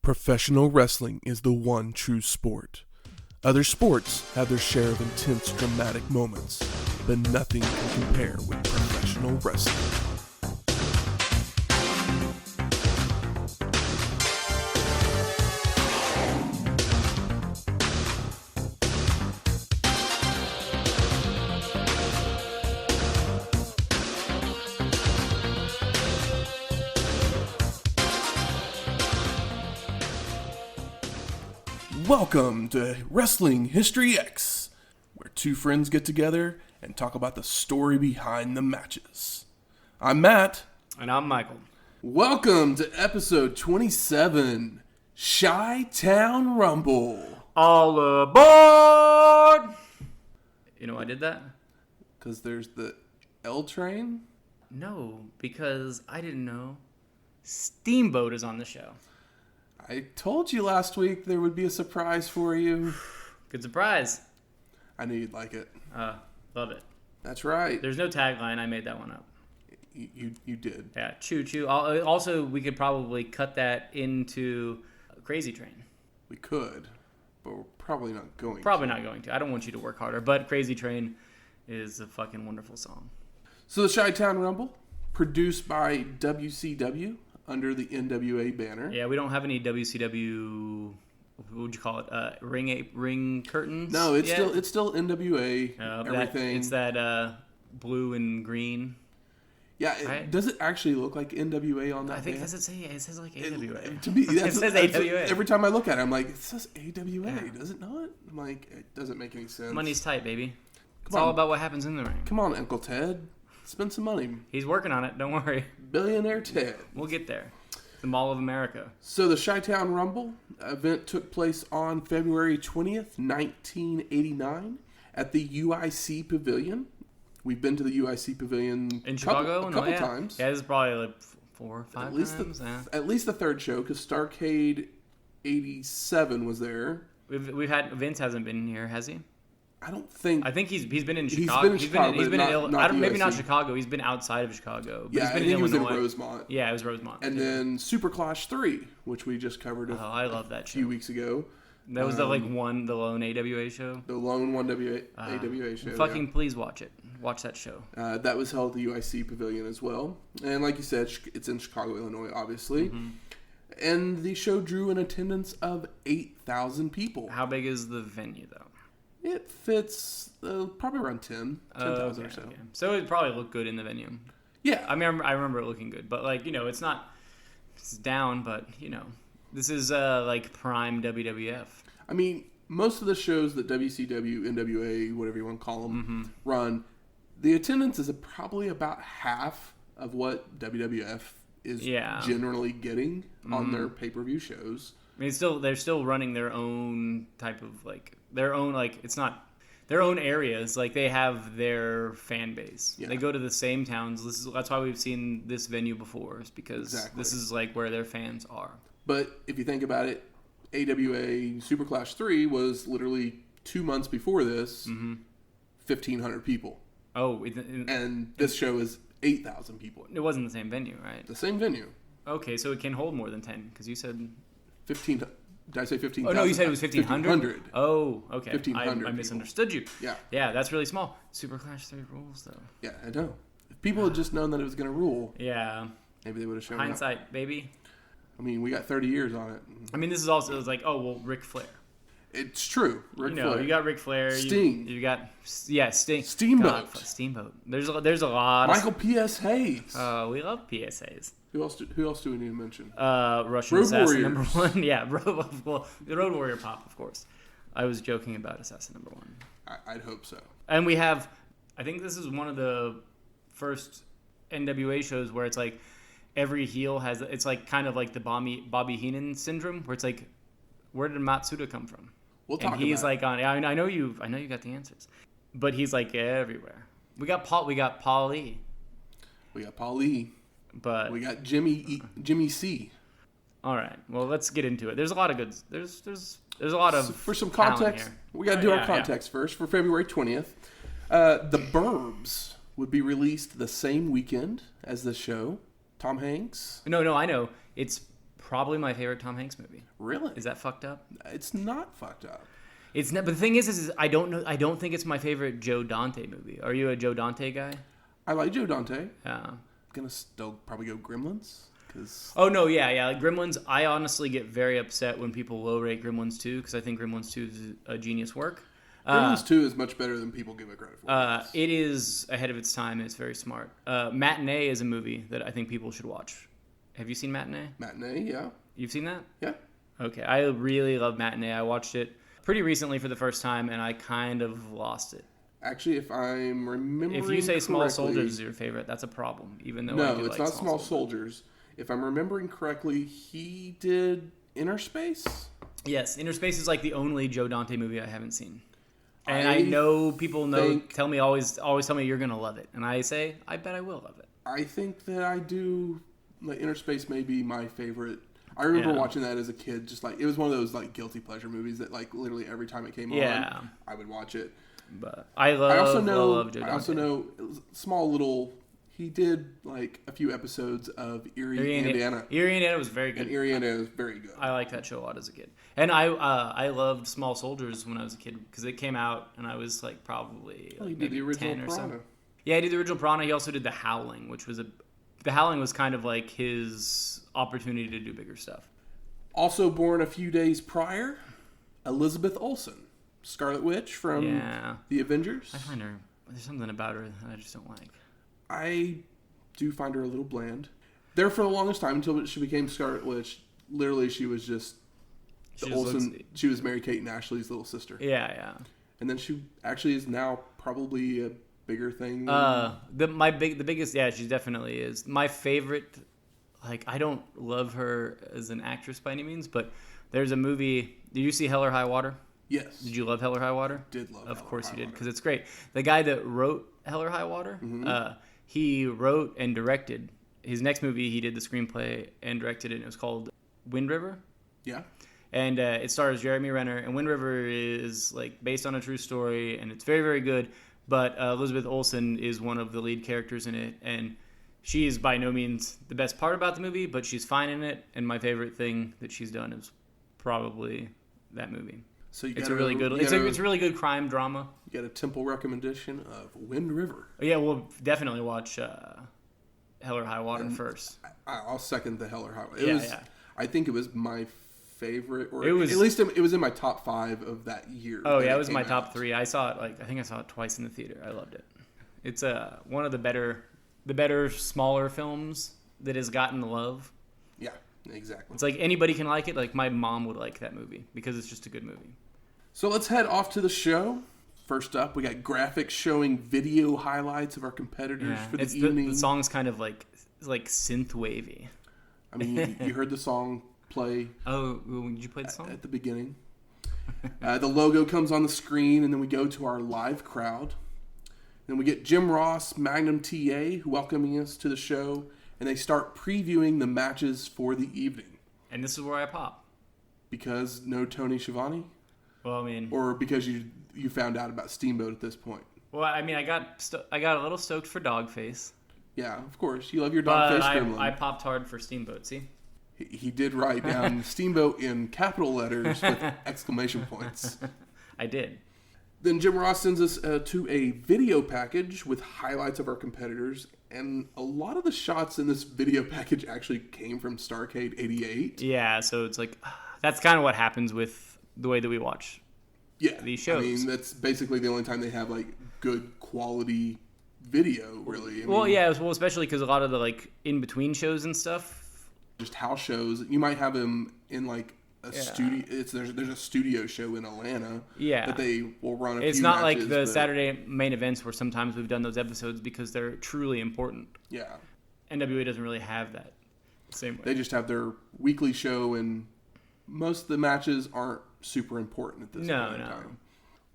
Professional wrestling is the one true sport. Other sports have their share of intense, dramatic moments, but nothing can compare with professional wrestling. Welcome to Wrestling History X, where two friends get together and talk about the story behind the matches. I'm Matt. And I'm Michael. Welcome to episode 27, Chi-Town Rumble. All aboard! You know why I did that? Because there's the L train? No, because I didn't know Steamboat is on the show. I told you last week there would be a surprise for you. Good surprise. I knew you'd like it. Love it. That's right. There's no tagline. I made that one up. You did. Yeah, choo choo. Also, we could probably cut that into Crazy Train. We could, but we're probably not going Probably not going to. I don't want you to work harder, but Crazy Train is a fucking wonderful song. So the Chi-Town Rumble, produced by WCW under the NWA banner. Yeah, we don't have any WCW. What would you call it? Ring curtains? No, it's still NWA. Everything. It's that blue and green. Yeah, right? Does it actually look like NWA on that? I think band? it says like AWA. To me, it says AWA. Every time I look at it, I'm like, it says AWA. Yeah. Does it not? I'm like, it doesn't make any sense. Money's tight, baby. It's all about what happens in the ring. Come on, Uncle Ted. Spend some money. He's working on it. Don't worry. Billionaire Ted. We'll get there. The Mall of America. So the Chi-Town Rumble event took place on February 20th, 1989 at the UIC Pavilion. We've been to the UIC Pavilion in Chicago a couple times. Yeah, this is probably like 4 or 5 times. At least the third show, because Starrcade 87 was there. We've had Vince hasn't been here, has he? I don't think. I think he's been in Chicago. He's been in maybe not Chicago. He's been outside of Chicago. Yeah, he's been I think he was in Rosemont. Yeah, it was Rosemont. And then Super Clash 3, which we just covered I love that show. Few weeks ago. That was the lone AWA show. The lone AWA show. Fucking please watch it. Watch that show. That was held at the UIC Pavilion as well. And like you said, it's in Chicago, Illinois, obviously. Mm-hmm. And the show drew an attendance of 8,000 people. How big is the venue, though? It fits probably around 10,000 or so. Okay. So it probably looked good in the venue. Yeah. I mean, I remember it looking good. But, it's down, but, this is, prime WWF. I mean, most of the shows that WCW, NWA, whatever you want to call them, run, the attendance is probably about half of what WWF is generally getting on their pay-per-view shows. I mean, they're still running their own type of, their own, it's not their own areas. They have their fan base. Yeah. They go to the same towns. That's why we've seen this venue before, is because this is, where their fans are. But if you think about it, AWA Super Clash 3 was literally 2 months before this, 1,500 people. Oh. And this show is 8,000 people. It wasn't the same venue, right? The same venue. Okay, so it can hold more than 10, because you said... 15. Did I say 15,000? Oh, no, you said it was 1,500? 1,500. Oh, okay. 1,500 I misunderstood you. Yeah. Yeah, that's really small. Super Clash 3 rules, though. Yeah, I know. If people had just known that it was going to rule, maybe they would have shown up. Hindsight, baby. I mean, we got 30 years on it. I mean, this is also Ric Flair. It's true. Ric Flair. You got Ric Flair. Sting. You got, Sting. Steamboat. God, Steamboat. There's a lot. Michael P.S. Hayes. We love PSAs. Who else do we need to mention? Russian Road Assassin Warriors. #1. Yeah, the Road Warrior pop, of course. I was joking about Assassin #1. I'd hope so. And we have, I think this is one of the first NWA shows where it's every heel has, it's kind of like the Bobby Heenan syndrome, where it's where did Matsuda come from? We'll talk about it. And he's I know you got the answers, but he's everywhere. We got Paul E. We got Paul E. But we got Jimmy C. All right. Well, let's get into it. There's a lot of good. There's a lot of. For some context, we got to do our context first. For February 20th, The Burbs would be released the same weekend as the show. Tom Hanks. No, I know. It's probably my favorite Tom Hanks movie. Really? Is that fucked up? It's not fucked up. It's not. But the thing is I don't know. I don't think it's my favorite Joe Dante movie. Are you a Joe Dante guy? I like Joe Dante. Yeah. I'm gonna still probably go Gremlins. Oh no, yeah. Like Gremlins, I honestly get very upset when people low rate Gremlins 2 because I think Gremlins 2 is a genius work. Gremlins 2 is much better than people give it credit for. It is ahead of its time. And it's very smart. Matinee is a movie that I think people should watch. Have you seen Matinee? Matinee, yeah. You've seen that? Yeah. Okay, I really love Matinee. I watched it pretty recently for the first time, and I kind of lost it. Actually, if I'm remembering if you say correctly, Small Soldiers is your favorite, that's a problem. Even though no, it's not Small Soldiers. If I'm remembering correctly, he did Inner Space. Yes, Inner Space is like the only Joe Dante movie I haven't seen. And I know people tell me always tell me you're gonna love it, and I say I bet I will love it. I think that I do. Like Inner Space may be my favorite. I remember watching that as a kid. Just like it was one of those like guilty pleasure movies that like literally every time it came on, I would watch it. But I also know Joe Dante. I also know small little. He did like a few episodes of Erie, Indiana. Erie, Indiana was very good. And Erie, Indiana was very good. I liked that show a lot as a kid. And I loved Small Soldiers when I was a kid because it came out and I was like probably he did the original 10 or Piranha. so. Yeah, he did the original Piranha. He also did The Howling, which was The Howling was kind of like his opportunity to do bigger stuff. Also born a few days prior, Elizabeth Olsen, Scarlet Witch from the Avengers. I find her, there's something about her that I just don't like. I do find her a little bland. There for the longest time until she became Scarlet Witch, literally she was just Olsen. She was Mary-Kate and Ashley's little sister. Yeah. And then she actually is now probably a bigger thing. The biggest, she definitely is. My favorite, like I don't love her as an actress by any means, but there's a movie. Did you see Hell or High Water? Yes. Did you love Hell or High Water? Did love. Of course you did, because it's great. The guy that wrote Hell or High Water, he wrote and directed his next movie. He did the screenplay and directed it. And it was called Wind River. Yeah. And it stars Jeremy Renner. And Wind River is like based on a true story, and it's very, very good. But Elizabeth Olsen is one of the lead characters in it, and she is by no means the best part about the movie, but she's fine in it. And my favorite thing that she's done is probably that movie. So it's a really good crime drama. You got a temple recommendation of Wind River. Yeah, we'll definitely watch Hell or High Water first. I'll second the Hell or High Water. I think it was my favorite, or at least it was in my top 5 of that year. Oh yeah, it was my top 3. I saw it I think I saw it twice in the theater. I loved it. It's one of the better smaller films that has gotten love. Yeah, exactly. It's like anybody can like it. Like my mom would like that movie because it's just a good movie. So let's head off to the show. First up, we got graphics showing video highlights of our competitors for the evening. The song's kind of like synth wavy. I mean, you heard the song play. Oh, did you play the song? At the beginning. The logo comes on the screen, and then we go to our live crowd. Then we get Jim Ross, Magnum TA, welcoming us to the show, and they start previewing the matches for the evening. And this is where I pop. Because no Tony Schiavone? Well, I mean... Or because you found out about Steamboat at this point? Well, I mean, I got a little stoked for Dogface. Yeah, of course. You love your Dogface gremlin. I popped hard for Steamboat, see? He did write down Steamboat in capital letters with exclamation points. I did. Then Jim Ross sends us to a video package with highlights of our competitors, and a lot of the shots in this video package actually came from Starrcade 88. Yeah, so it's like, that's kind of what happens with the way that we watch these shows. I mean, that's basically the only time they have like good quality video, really. Especially because a lot of the like in between shows and stuff, just house shows, you might have them in like a studio. There's a studio show in Atlanta. Yeah, that they will run. It's not matches, like the Saturday main events where sometimes we've done those episodes because they're truly important. Yeah, NWA doesn't really have that same way. They just have their weekly show, and most of the matches aren't super important at this point in time.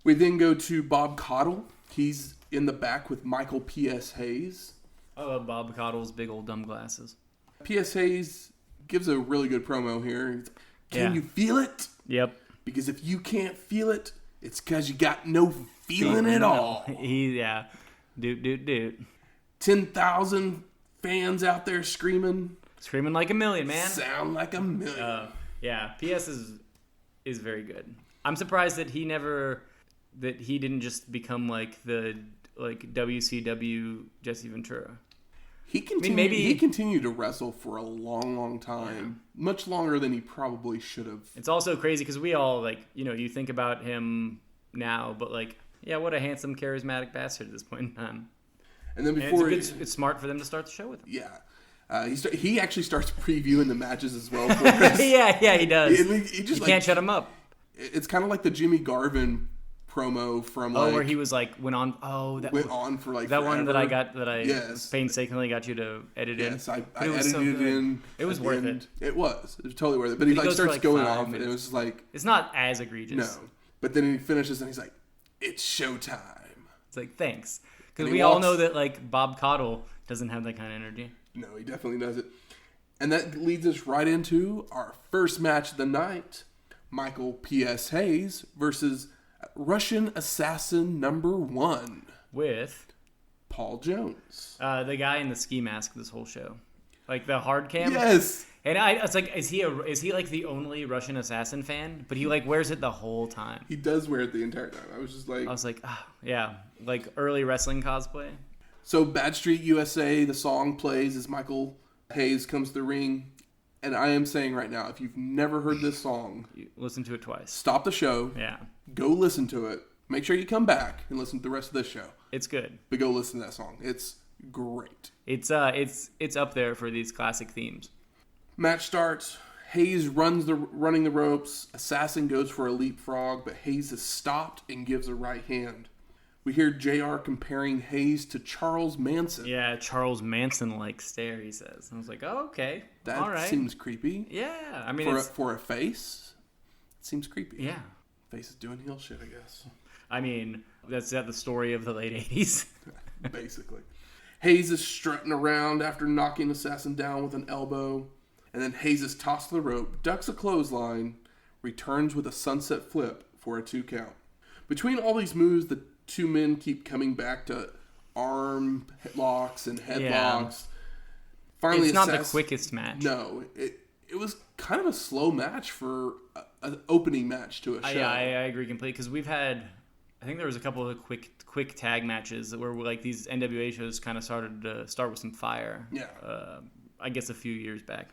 We then go to Bob Caudle. He's in the back with Michael P.S. Hayes. I love Bob Caudle's big old dumb glasses. P.S. Hayes gives a really good promo here. Can you feel it? Yep. Because if you can't feel it, it's because you got no feeling at all. Dude. 10,000 fans out there screaming. Screaming like a million, man. Sound like a million. Yeah, PS is very good. I'm surprised that he didn't just become like the WCW Jesse Ventura. He continued to wrestle for a long, long time. Yeah. Much longer than he probably should have. It's also crazy because we all, you think about him now, but, what a handsome, charismatic bastard at this point in time. And then before... it's smart for them to start the show with him. Yeah. He actually starts previewing the matches as well for us. yeah, he does. You can't shut him up. It's kind of like the Jimmy Garvin promo from where he was went on for that forever. One that I yes. painstakingly got you to edit in. Yes, I edited it in. It was worth it. It was totally worth it. But he starts going off and it was just like, it's not as egregious. No. But then he finishes and he's like, it's showtime. It's like, thanks. Because we all know that Bob Caudle doesn't have that kind of energy. No, he definitely doesn't. And that leads us right into our first match of the night. Michael P.S. Hayes versus Russian Assassin #1 with Paul Jones, the guy in the ski mask this whole show, the hard cam. Yes, and it's like, is he the only Russian assassin fan? But he wears it the whole time. He does wear it the entire time. I was like, yeah, early wrestling cosplay. So Bad Street USA, the song plays as Michael Hayes comes to the ring. And I am saying right now, if you've never heard this song... listen to it twice. Stop the show. Yeah. Go listen to it. Make sure you come back and listen to the rest of this show. It's good. But go listen to that song. It's great. It's up there for these classic themes. Match starts. Hayes running the ropes. Assassin goes for a leapfrog, but Hayes is stopped and gives a right hand. We hear JR comparing Hayes to Charles Manson. Yeah, Charles Manson-like stare, he says. I was like, oh, okay. That all right. Seems creepy. Yeah. I mean, for a face, it seems creepy. Yeah. Face is doing heel shit, I guess. I mean, that's the story of the late 80s. Basically. Hayes is strutting around after knocking Assassin down with an elbow. And then Hayes is tossed to the rope, ducks a clothesline, returns with a sunset flip for a 2 count. Between all these moves, the two men keep coming back to arm locks and headlocks. Yeah. Finally, it's not the quickest match. No, it was kind of a slow match for an opening match to a show. Yeah, I agree completely because we've had, I think there was a couple of quick tag matches where these NWA shows kind of started to start with some fire. Yeah, I guess a few years back.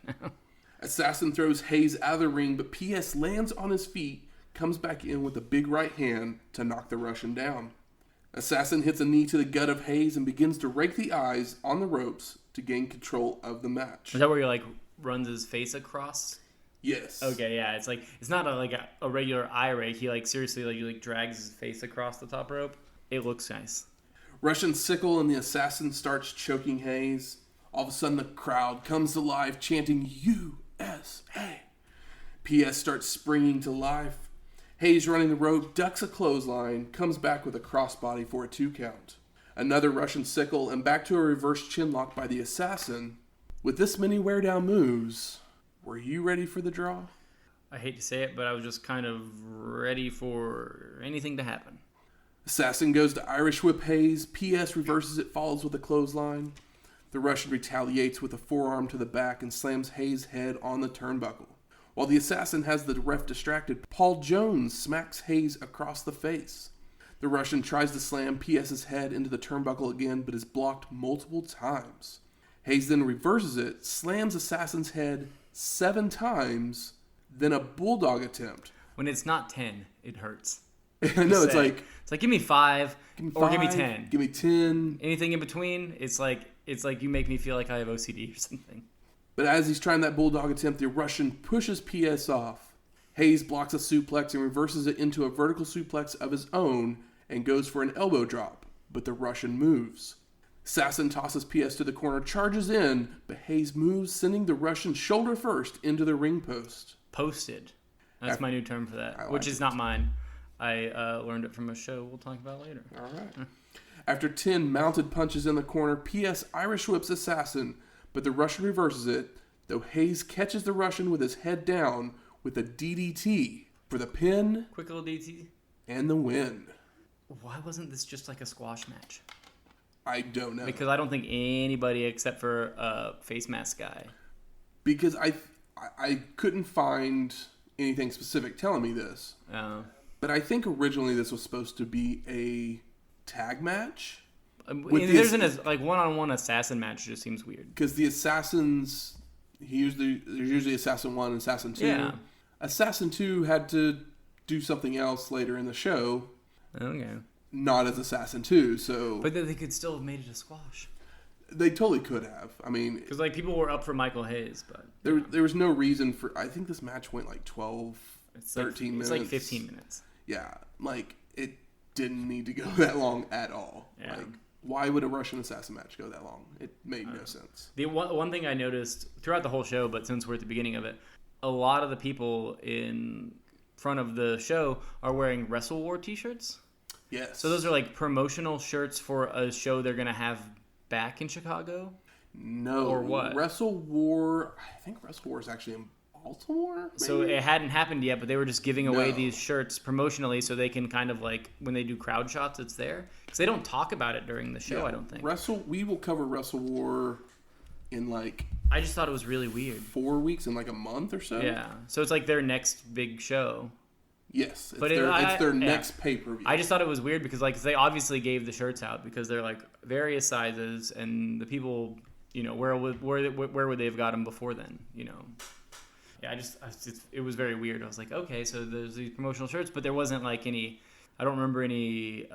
Assassin throws Hayes out of the ring, but PS lands on his feet, comes back in with a big right hand to knock the Russian down. Assassin hits a knee to the gut of Hayes and begins to rake the eyes on the ropes to gain control of the match. Is that where he runs his face across? Yes. Okay, yeah. It's not a regular eye rake. He seriously drags his face across the top rope. It looks nice. Russian sickle and the Assassin starts choking Hayes. All of a sudden the crowd comes to life chanting USA. PS starts springing to life. Hayes running the rope, ducks a clothesline, comes back with a crossbody for a 2 count. Another Russian sickle, and back to a reverse chinlock by the Assassin. With this many wear-down moves, were you ready for the draw? I hate to say it, but I was just kind of ready for anything to happen. Assassin goes to Irish whip Hayes. PS reverses it, follows with a clothesline. The Russian retaliates with a forearm to the back and slams Hayes' head on the turnbuckle. While the Assassin has the ref distracted, Paul Jones smacks Hayes across the face. The Russian tries to slam PS's head into the turnbuckle again, but is blocked multiple times. Hayes then reverses it, slams Assassin's head 7 times, then a bulldog attempt. When it's not 10, it hurts. I know, it's like give me 5, or give me 10. Give me 10. Anything in between, it's like you make me feel like I have OCD or something. But as he's trying that bulldog attempt, the Russian pushes PS off. Hayes blocks a suplex and reverses it into a vertical suplex of his own and goes for an elbow drop, but the Russian moves. Assassin tosses PS to the corner, charges in, but Hayes moves, sending the Russian shoulder first into the ring post. Posted. That's my new term for that, which is not mine. I learned it from a show we'll talk about later. All right. After 10 mounted punches in the corner, PS Irish whips Assassin, but the Russian reverses it, though Hayes catches the Russian with his head down with a DDT for the pin. Quick little DDT. And the win. Why wasn't this just like a squash match? I don't know. Because I don't think anybody except for a face mask guy Because I couldn't find anything specific telling me this. But I think originally this was supposed to be a tag match. There's like one-on-one assassin match. Just seems weird. Because the assassins, there's usually Assassin 1 and Assassin 2. Yeah. Assassin 2 had to do something else later in the show. Okay. Not as Assassin 2, so... But they could still have made it a squash. They totally could have. I mean... Because, like, people were up for Michael Hayes, but... There was no reason for... I think this match went, like, 12, 13 minutes. It's like 15 minutes. Yeah. Like, it didn't need to go that long at all. Yeah. Like, why would a Russian assassin match go that long? It made no sense. The one thing I noticed throughout the whole show, but since we're at the beginning of it, a lot of the people in front of the show are wearing Wrestle War t-shirts. Yes. So those are, like, promotional shirts for a show they're going to have back in Chicago? No. Or what? Wrestle War, I think Wrestle War is actually in Baltimore? Maybe? So it hadn't happened yet, but they were just giving away these shirts promotionally so they can kind of like, when they do crowd shots, it's there. Because they don't talk about it during the show, I don't think. We will cover Wrestle War in like... I just thought it was really weird. 4 weeks, in like a month or so? Yeah. So it's like their next big show. Yes, it's their next pay-per-view. I just thought it was weird because like they obviously gave the shirts out because they're like various sizes, and the people, you know, where would they have got them before then? You know, yeah, it was very weird. I was like, okay, so there's these promotional shirts, but there wasn't like any. I don't remember any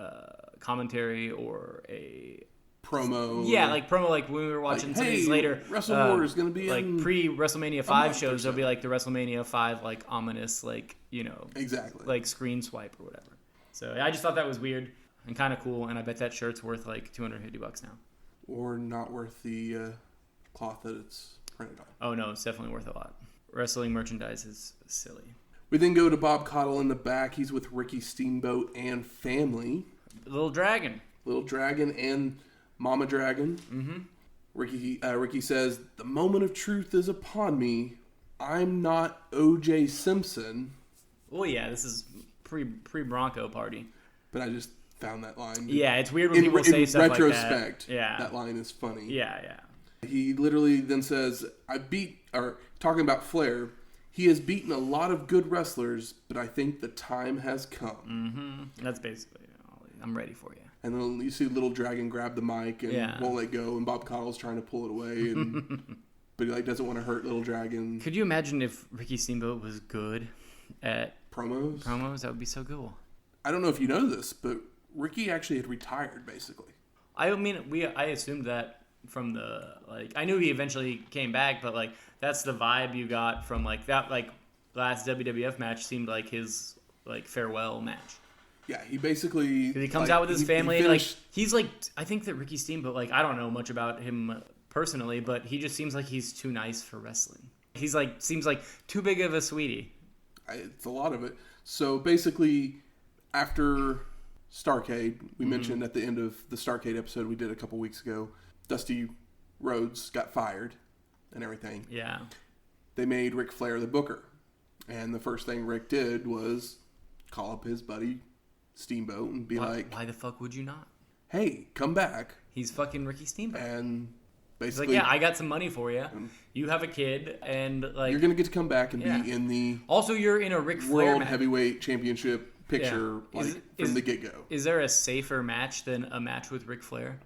commentary or a promo. Yeah, like promo, like when we were watching some of these later Wrestle War is going to be like pre-WrestleMania 5 shows. There'll be like the WrestleMania 5 like ominous, like, you know, exactly, like screen swipe or whatever. So I just thought that was weird and kind of cool, and I bet that shirt's worth like $250 now. Or not worth the cloth that it's printed on. Oh no, it's definitely worth a lot. Wrestling merchandise is silly. We then go to Bob Caudle in the back. He's with Ricky Steamboat and family. Little Dragon and Mama Dragon. Mm-hmm. Ricky says, "The moment of truth is upon me. I'm not O.J. Simpson." Oh yeah, this is pre-Bronco party. But I just found that line. Yeah, it's weird when people say stuff like that. In retrospect, yeah, that line is funny. Yeah. He literally then says, talking about Flair, he has beaten a lot of good wrestlers, but I think the time has come. Mm-hmm. That's basically, I'm ready for you. And then you see Little Dragon grab the mic and won't let go, and Bob Caudle's trying to pull it away, but he doesn't want to hurt Little Dragon. Could you imagine if Ricky Steamboat was good at promos? That would be so cool. I don't know if you know this, but Ricky actually had retired, basically. I mean, I assumed that from the, like, I knew he eventually came back, but, like, that's the vibe you got from, like, that, like, last WWF match seemed like his, like, farewell match. Yeah, he basically... He comes out with his family, and, like, he's, like, I think that Ricky Steamboat, like, I don't know much about him personally, but he just seems like he's too nice for wrestling. He's, like, seems like too big of a sweetie. It's a lot of it. So, basically, after Starrcade, we mentioned at the end of the Starrcade episode we did a couple weeks ago, Dusty Rhodes got fired and everything. Yeah. They made Ric Flair the booker. And the first thing Rick did was call up his buddy Steamboat and be like... Why the fuck would you not? Hey, come back. He's fucking Ricky Steamboat. And basically... He's like, yeah, I got some money for you. You have a kid, and like... You're going to get to come back and be in the... Also, you're in a Ric Flair World Heavyweight Championship picture from the get-go. Is there a safer match than a match with Ric Flair?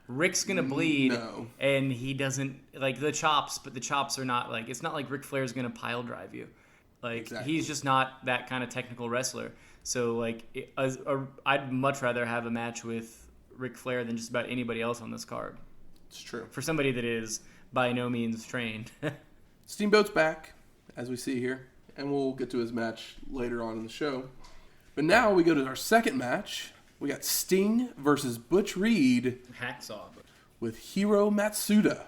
Rick's gonna bleed, and he doesn't like the chops, but the chops are not like, it's not like Ric Flair's gonna pile drive you. Like, he's just not that kind of technical wrestler. So like, I'd much rather have a match with Ric Flair than just about anybody else on this card. It's true. For somebody that is by no means trained. Steamboat's back, as we see here, and we'll get to his match later on in the show. But now we go to our second match. We got Sting versus Butch Reed. Hacksaw. With Hiro Matsuda.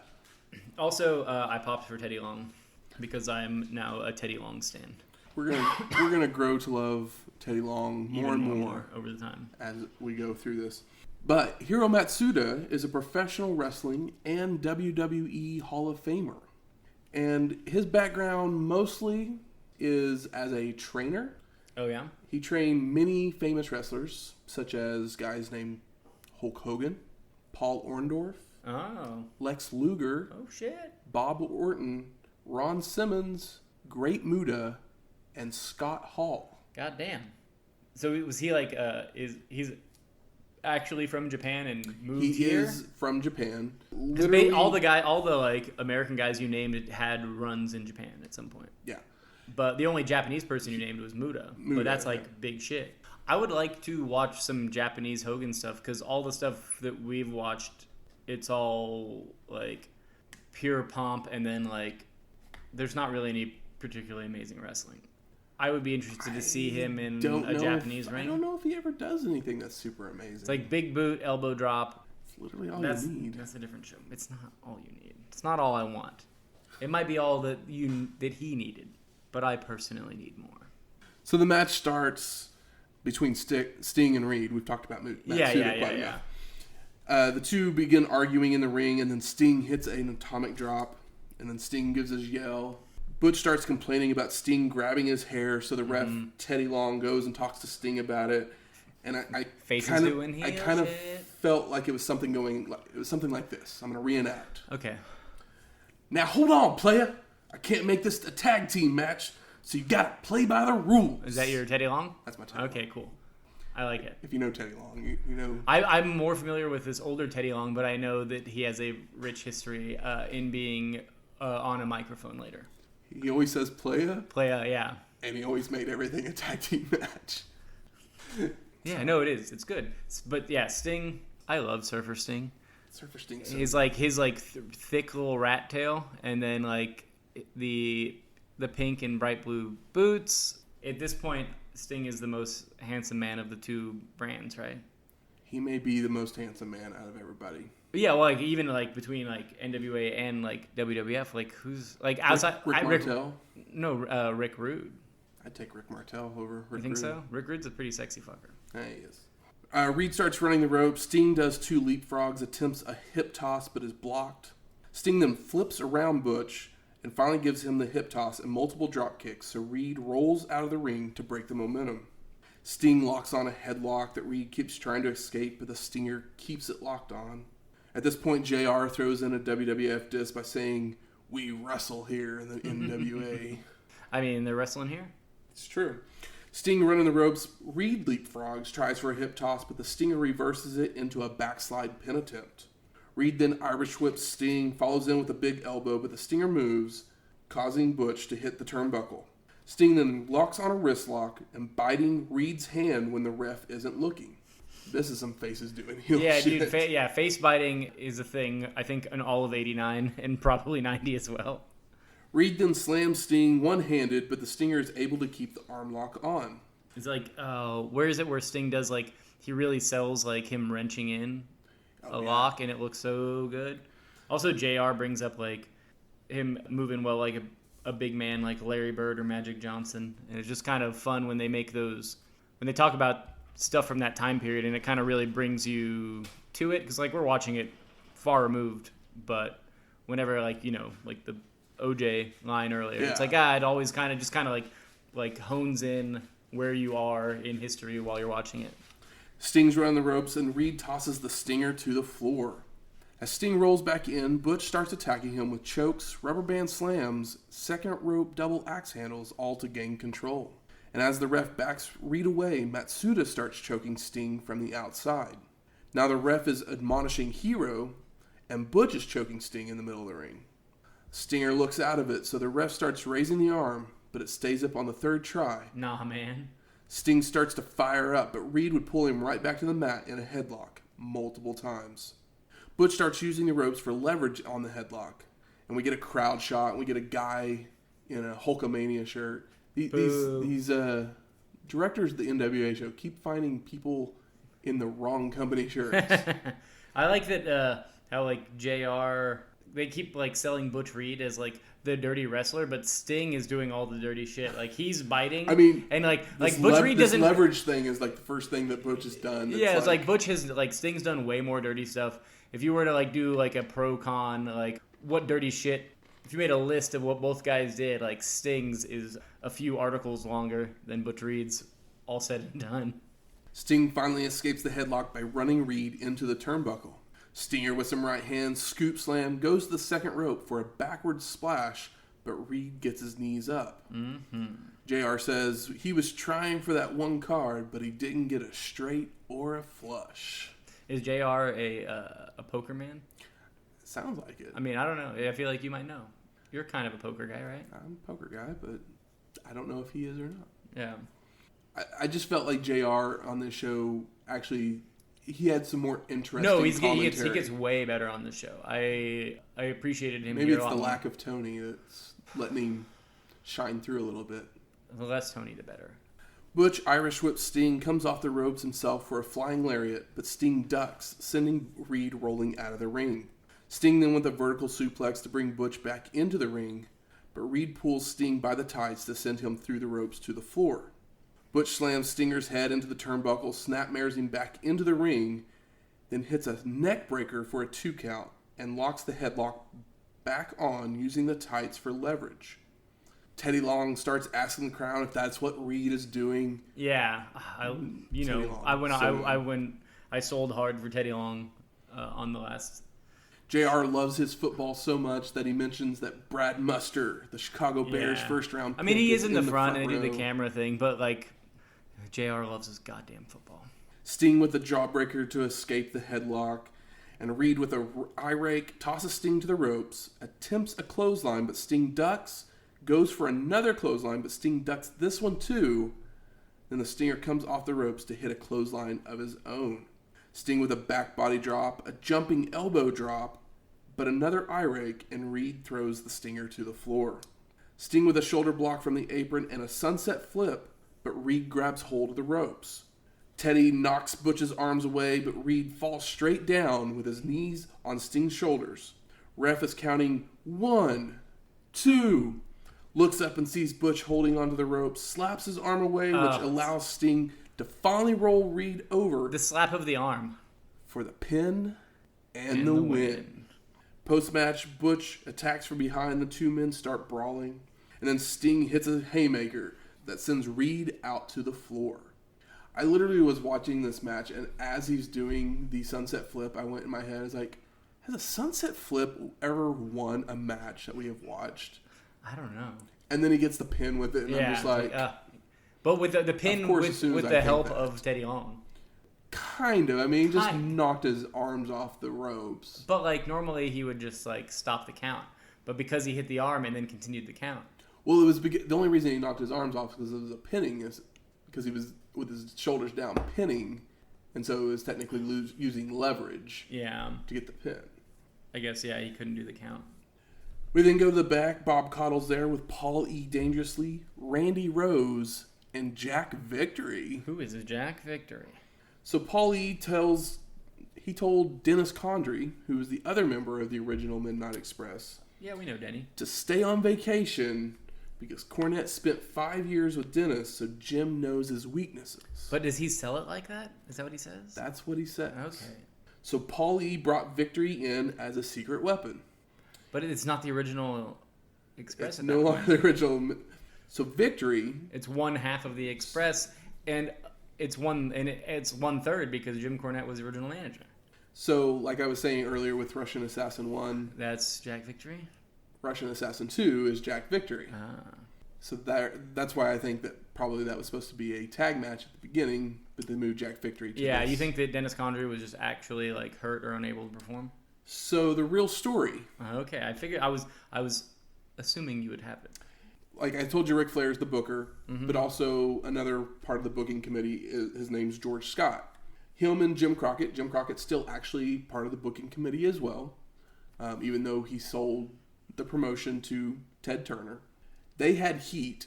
Also, I popped for Teddy Long because I'm now a Teddy Long stan. We're gonna grow to love Teddy Long more and more over the time as we go through this. But Hiro Matsuda is a professional wrestling and WWE Hall of Famer, and his background mostly is as a trainer. Oh yeah. He trained many famous wrestlers, such as guys named Hulk Hogan, Paul Orndorff, Lex Luger, oh shit, Bob Orton, Ron Simmons, Great Muta, and Scott Hall. God damn. So was he like, he's actually from Japan and moved here? He is from Japan. Literally, all the like American guys you named had runs in Japan at some point. Yeah. But the only Japanese person you named was Muta. But that's like big shit. I would like to watch some Japanese Hogan stuff because all the stuff that we've watched, it's all like pure pomp and then like there's not really any particularly amazing wrestling. I would be interested to see him in a Japanese ring. I don't know if he ever does anything that's super amazing. It's like big boot, elbow drop. It's literally all you need. That's a different show. It's not all you need. It's not all I want. It might be all that he needed, but I personally need more. So the match starts between Sting and Reed. We've talked about Matsuda quite enough. The two begin arguing in the ring, and then Sting hits an atomic drop, and then Sting gives his yell. Butch starts complaining about Sting grabbing his hair, so the ref, Teddy Long, goes and talks to Sting about it. And I kind of felt like it was something like this. I'm going to reenact. Okay. Now hold on, player. I can't make this a tag team match, so you got to play by the rules. Is that your Teddy Long? That's my Teddy Long. Okay, cool. I like it. If you know Teddy Long, you know. I'm more familiar with this older Teddy Long, but I know that he has a rich history in being on a microphone later. He always says playa. Playa, yeah. And he always made everything a tag team match. Yeah, no, it is. It's good. But yeah, Sting. I love Surfer Sting. Surfer Sting. His thick little rat tail, and then like the pink and bright blue boots. At this point, Sting is the most handsome man of the two brands, right? He may be the most handsome man out of everybody. But yeah, well, like even like between like NWA and like WWF, like who's like outside Rick Martel? Rick Rude. I'd take Rick Martel over Rick Rude. You think so? Rick Rude's a pretty sexy fucker. Yeah, he is. Reed starts running the ropes. Sting does 2 leapfrogs, attempts a hip toss, but is blocked. Sting then flips around Butch and finally gives him the hip toss and multiple drop kicks, so Reed rolls out of the ring to break the momentum. Sting locks on a headlock that Reed keeps trying to escape, but the Stinger keeps it locked on. At this point, JR throws in a WWF diss by saying, "We wrestle here in the NWA." I mean, they're wrestling here? It's true. Sting running the ropes. Reed leapfrogs, tries for a hip toss, but the Stinger reverses it into a backslide pin attempt. Reed then Irish whips Sting, follows in with a big elbow, but the Stinger moves, causing Butch to hit the turnbuckle. Sting then locks on a wrist lock and biting Reed's hand when the ref isn't looking. This is some faces doing heel shit. Dude, face biting is a thing, I think, in all of 89 and probably 90 as well. Reed then slams Sting one-handed, but the Stinger is able to keep the arm lock on. It's like, where is it where Sting does, like, he really sells, like, him wrenching in a lock, and it looks so good. Also, JR brings up, like, him moving well like a big man like Larry Bird or Magic Johnson. And it's just kind of fun when they make those, when they talk about stuff from that time period, and it kind of really brings you to it, because, like, we're watching it far removed, but whenever, like, you know, like the OJ line earlier, it's like, it always kind of like hones in where you are in history while you're watching it. Sting's running the ropes, and Reed tosses the Stinger to the floor. As Sting rolls back in, Butch starts attacking him with chokes, rubber band slams, second rope double axe handles, all to gain control. And as the ref backs Reed away, Matsuda starts choking Sting from the outside. Now the ref is admonishing Hiro, and Butch is choking Sting in the middle of the ring. Stinger looks out of it, so the ref starts raising the arm, but it stays up on the third try. Nah, man. Sting starts to fire up, but Reed would pull him right back to the mat in a headlock multiple times. Butch starts using the ropes for leverage on the headlock, and we get a crowd shot, and we get a guy in a Hulkamania shirt. These directors of the NWA show keep finding people in the wrong company shirts. I like that how, like, JR, they keep, like, selling Butch Reed as, like, the dirty wrestler, but Sting is doing all the dirty shit. Like, he's biting. I mean, and like Butch Reed doesn't. This leverage thing is like the first thing that Butch has done. It's like Butch has, like, Sting's done way more dirty stuff. If you were to, like, do, like, a pro con, like, what dirty shit, if you made a list of what both guys did, like, Sting's is a few articles longer than Butch Reed's, all said and done. Sting finally escapes the headlock by running Reed into the turnbuckle. Stinger with some right hands, scoop slam, goes to the second rope for a backward splash, but Reed gets his knees up. Mm-hmm. JR says he was trying for that one card, but he didn't get a straight or a flush. Is JR a poker man? Sounds like it. I mean, I don't know. I feel like you might know. You're kind of a poker guy, right? I'm a poker guy, but I don't know if he is or not. Yeah. I just felt like JR on this show, actually, he had some more interesting commentary. He gets way better on the show. I appreciated him. Maybe it's the lack of Tony that's letting him shine through a little bit. The less Tony, the better. Butch Irish whips Sting, comes off the ropes himself for a flying lariat, but Sting ducks, sending Reed rolling out of the ring. Sting then with a vertical suplex to bring Butch back into the ring, but Reed pulls Sting by the tights to send him through the ropes to the floor. Butch slams Stinger's head into the turnbuckle, snapmares him back into the ring, then hits a neck breaker for a 2 count, and locks the headlock back on using the tights for leverage. Teddy Long starts asking the crowd if that's what Reed is doing. Yeah, I sold hard for Teddy Long on the last. JR loves his football so much that he mentions that Brad Muster, the Chicago Bears first round pick, I mean, he is in the front and row. they do the camera thing, but like, JR loves his goddamn football. Sting with the jawbreaker to escape the headlock, and Reed with a eye rake tosses Sting to the ropes, attempts a clothesline, but Sting ducks, goes for another clothesline, but Sting ducks this one too. Then the Stinger comes off the ropes to hit a clothesline of his own. Sting with a back body drop, a jumping elbow drop, but another eye rake, and Reed throws the Stinger to the floor. Sting with a shoulder block from the apron and a sunset flip, but Reed grabs hold of the ropes. Teddy knocks Butch's arms away, but Reed falls straight down with his knees on Sting's shoulders. Ref is counting 1, 2, looks up and sees Butch holding onto the ropes, slaps his arm away, which allows Sting to finally roll Reed over. The slap of the arm. For the pin and the win. Post-match, Butch attacks from behind. The two men start brawling. And then Sting hits a haymaker that sends Reed out to the floor. I literally was watching this match, and as he's doing the sunset flip, I went in my head, I was like, has a sunset flip ever won a match that we have watched? I don't know. And then he gets the pin with it, and I'm just like... but with the pin, with the help of Teddy Long. Kind of. I mean, he just knocked his arms off the ropes. But, like, normally he would just, like, stop the count. But because he hit the arm and then continued the count. Well, it was the only reason he knocked his arms off because it was a pinning, is because he was with his shoulders down pinning, and so it was technically using leverage to get the pin. I guess, he couldn't do the count. We then go to the back. Bob Cottle's there with Paul E. Dangerously, Randy Rose, and Jack Victory. Who is Jack Victory? So Paul E. told Dennis Condrey, who was the other member of the original Midnight Express. Yeah, we know Denny. To stay on vacation because Cornette spent 5 years with Dennis, so Jim knows his weaknesses. But does he sell it like that? Is that what he says? That's what he says. Okay. So Paul E. brought Victory in as a secret weapon. But it's not the original Express. It's no longer the original. So Victory. It's one half of the Express, and it's 1/3 because Jim Cornette was the original manager. So, like I was saying earlier with Russian Assassin 1... That's Jack Victory? Russian Assassin 2 is Jack Victory. So that's why I think that probably that was supposed to be a tag match at the beginning, but they moved Jack Victory to this. You think that Dennis Condrey was just actually like hurt or unable to perform? So the real story... Okay, I figured I was assuming you would have it. Like I told you, Ric Flair is the booker, but also another part of the booking committee, his name's George Scott. Him and Jim Crockett's still actually part of the booking committee as well, even though he sold the promotion to Ted Turner. They had heat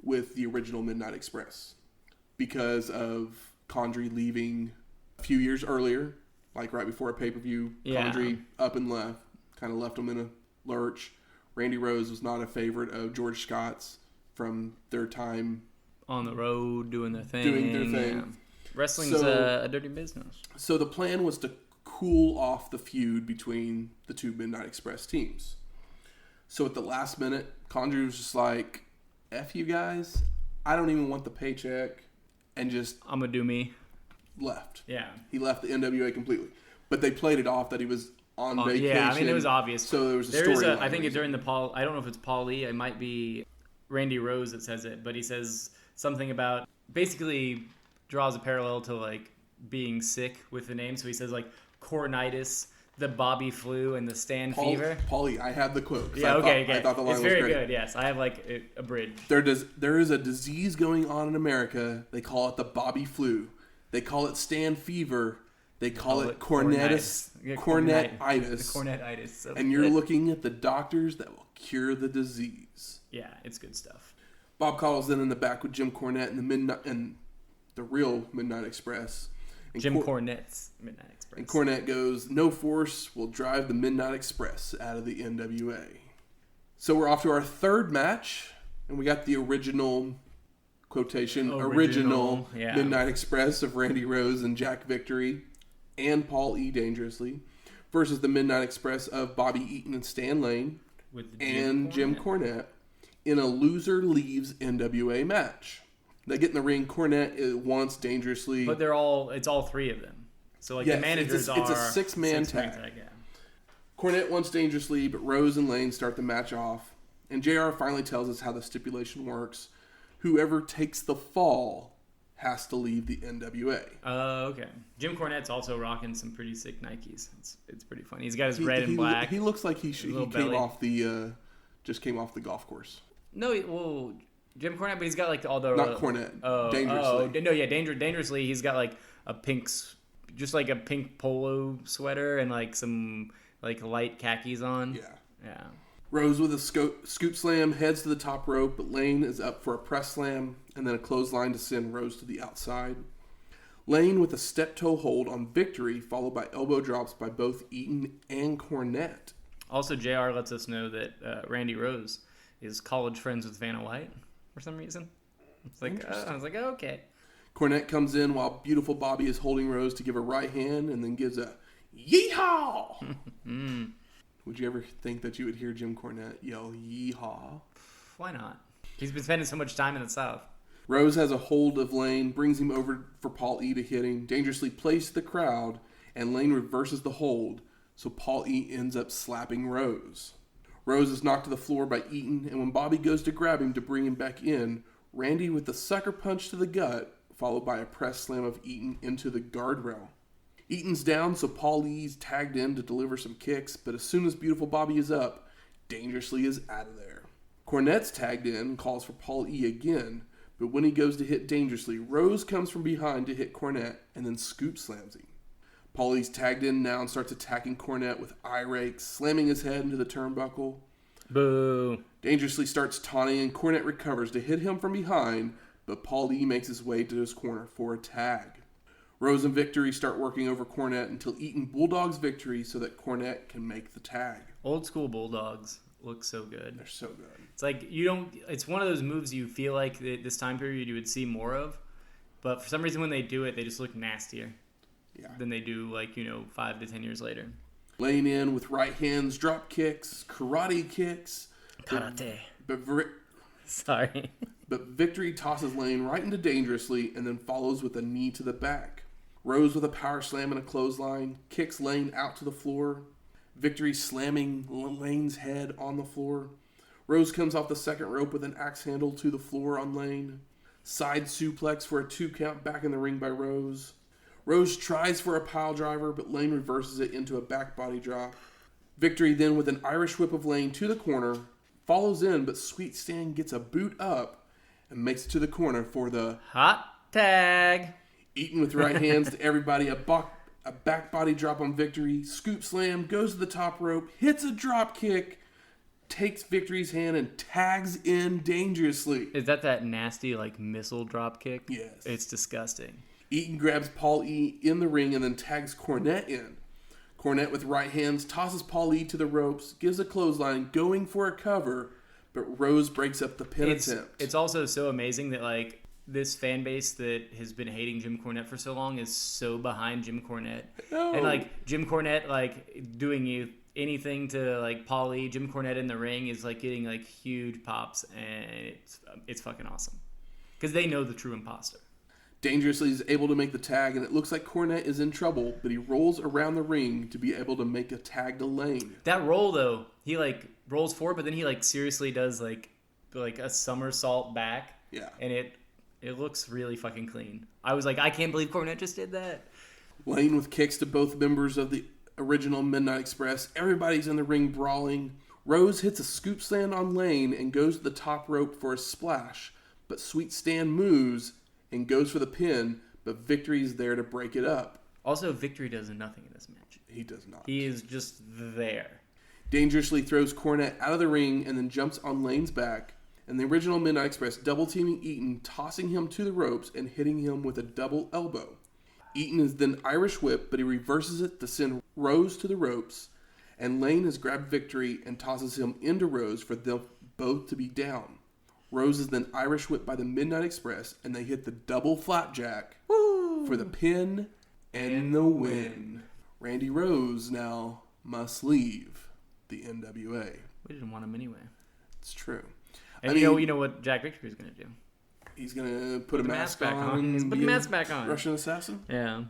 with the original Midnight Express because of Condrey leaving a few years earlier, like right before a pay-per-view. Condrey up and left, kind of left him in a lurch. Randy Rose was not a favorite of George Scott's from their time on the road doing their thing. Yeah. Wrestling's a dirty business. So the plan was to cool off the feud between the two Midnight Express teams. So at the last minute, Condrey was just like, F you guys, I don't even want the paycheck, and just... I'm gonna do me. Left. Yeah. He left the NWA completely. But they played it off that he was on vacation. Yeah, I mean, it was obvious. So there was a story. I think during the I don't know if it's Paul E. It might be Randy Rose that says it, but he says something about, basically draws a parallel to like being sick with the name. So he saes like cornitis, the Bobby flu, and the Stan fever. Paulie, I have the quote. Yeah, okay. I thought the line it's was very great. good. Yes, I have like a bridge. There is a disease going on in America. They call it the Bobby flu. They call it Stan fever. They call it cornetitis. Cornetitis. So and you're looking at the doctors that will cure the disease. Yeah, it's good stuff. Bob Caudle's then in the back with Jim Cornette and the real Midnight Express. And Jim Cornette's Midnight Express. And Cornette goes, "No force will drive the Midnight Express out of the NWA." So we're off to our third match, and we got the original quotation, original Midnight Express of Randy Rose and Jack Victory and Paul E. Dangerously versus the Midnight Express of Bobby Eaton and Stan Lane and Jim Cornette in a loser leaves NWA match. They get in the ring. Cornette wants Dangerously, but it's all three of them. So like the managers it's a six-man tag. Yeah. Cornette wants Dangerously, but Rose and Lane start the match off, and JR finally tells us how the stipulation works. Whoever takes the fall has to leave the NWA. Okay. Jim Cornette's also rocking some pretty sick Nikes. It's pretty funny. He's got his red and black. He looks like he came off the golf course. No, Jim Cornette, but he's got like all the... Not Cornette. Dangerously. No, yeah, Dangerously. He's got like a pink polo sweater and like some like light khakis on. Yeah. Rose with a scoop slam heads to the top rope, but Lane is up for a press slam and then a clothesline to send Rose to the outside. Lane with a step-toe hold on Victory, followed by elbow drops by both Eaton and Cornette. Also, JR lets us know that Randy Rose is college friends with Vanna White for some reason. It's like I was like, oh, okay. Cornette comes in while beautiful Bobby is holding Rose to give a right hand and then gives a yeehaw. Would you ever think that you would hear Jim Cornette yell yeehaw? Why not? He's been spending so much time in the South. Rose has a hold of Lane, brings him over for Paul E to hit him, dangerously placed the crowd, and Lane reverses the hold, so Paul E ends up slapping Rose. Rose is knocked to the floor by Eaton, and when Bobby goes to grab him to bring him back in, Randy with the sucker punch to the gut, followed by a press slam of Eaton into the guardrail. Eaton's down, so Paul E's tagged in to deliver some kicks, but as soon as beautiful Bobby is up, Dangerously is out of there. Cornette's tagged in and calls for Paul E again, but when he goes to hit Dangerously, Rose comes from behind to hit Cornette and then scoop slams him. Paul E's tagged in now and starts attacking Cornette with eye rakes, slamming his head into the turnbuckle. Boo. Dangerously starts taunting and Cornette recovers to hit him from behind, but Paul E makes his way to his corner for a tag. Rose and Victory start working over Cornette until Eaton bulldogs Victory so that Cornette can make the tag. Old school bulldogs look so good. They're so good. It's like it's one of those moves you feel like this time period you would see more of, but for some reason when they do it, they just look nastier than they do 5 to 10 years later. Laying in with right hands, drop kicks, karate kicks. Karate. Sorry. But Victory tosses Lane right into Dangerously and then follows with a knee to the back. Rose with a power slam and a clothesline, kicks Lane out to the floor. Victory slamming Lane's head on the floor. Rose comes off the second rope with an axe handle to the floor on Lane. Side suplex for a 2 count back in the ring by Rose. Rose tries for a pile driver, but Lane reverses it into a back body drop. Victory then with an Irish whip of Lane to the corner, follows in, but Sweet Stan gets a boot up and makes it to the corner for the hot tag. Eaton with right hands to everybody, a back body drop on Victory, scoop slam, goes to the top rope, hits a drop kick, takes Victory's hand and tags in Dangerously. Is that nasty missile drop kick? Yes. It's disgusting. Eaton grabs Paul E in the ring and then tags Cornette in. Cornette with right hands tosses Paul E to the ropes, gives a clothesline, going for a cover, but Rose breaks up the pin attempt. It's also so amazing that this fan base that has been hating Jim Cornette for so long is so behind Jim Cornette. No. And Jim Cornette doing anything to Paul E, Jim Cornette in the ring is getting huge pops, and it's fucking awesome because they know the true imposter. Dangerously is able to make the tag, and it looks like Cornette is in trouble, but he rolls around the ring to be able to make a tag to Lane. That roll, though, he, rolls forward, but then he, seriously does, a somersault back. Yeah. And it looks really fucking clean. I was like, I can't believe Cornette just did that. Lane with kicks to both members of the original Midnight Express. Everybody's in the ring brawling. Rose hits a scoop slam on Lane and goes to the top rope for a splash, but Sweet Stan moves and goes for the pin, but Victory is there to break it up. Also, Victory does nothing in this match. He does not. He is just there. Dangerously throws Cornette out of the ring and then jumps on Lane's back, and the original Midnight Express double-teaming Eaton, tossing him to the ropes and hitting him with a double elbow. Eaton is then Irish whipped, but he reverses it to send Rose to the ropes, and Lane has grabbed Victory and tosses him into Rose for them both to be down. Rose is then Irish whipped by the Midnight Express, and they hit the double flapjack for the pin and the win. Randy Rose now must leave the NWA. We didn't want him anyway. It's true. And you know what Jack Victory is going to do? He's going to put a mask on. He's put the mask back on. Russian assassin? Yeah.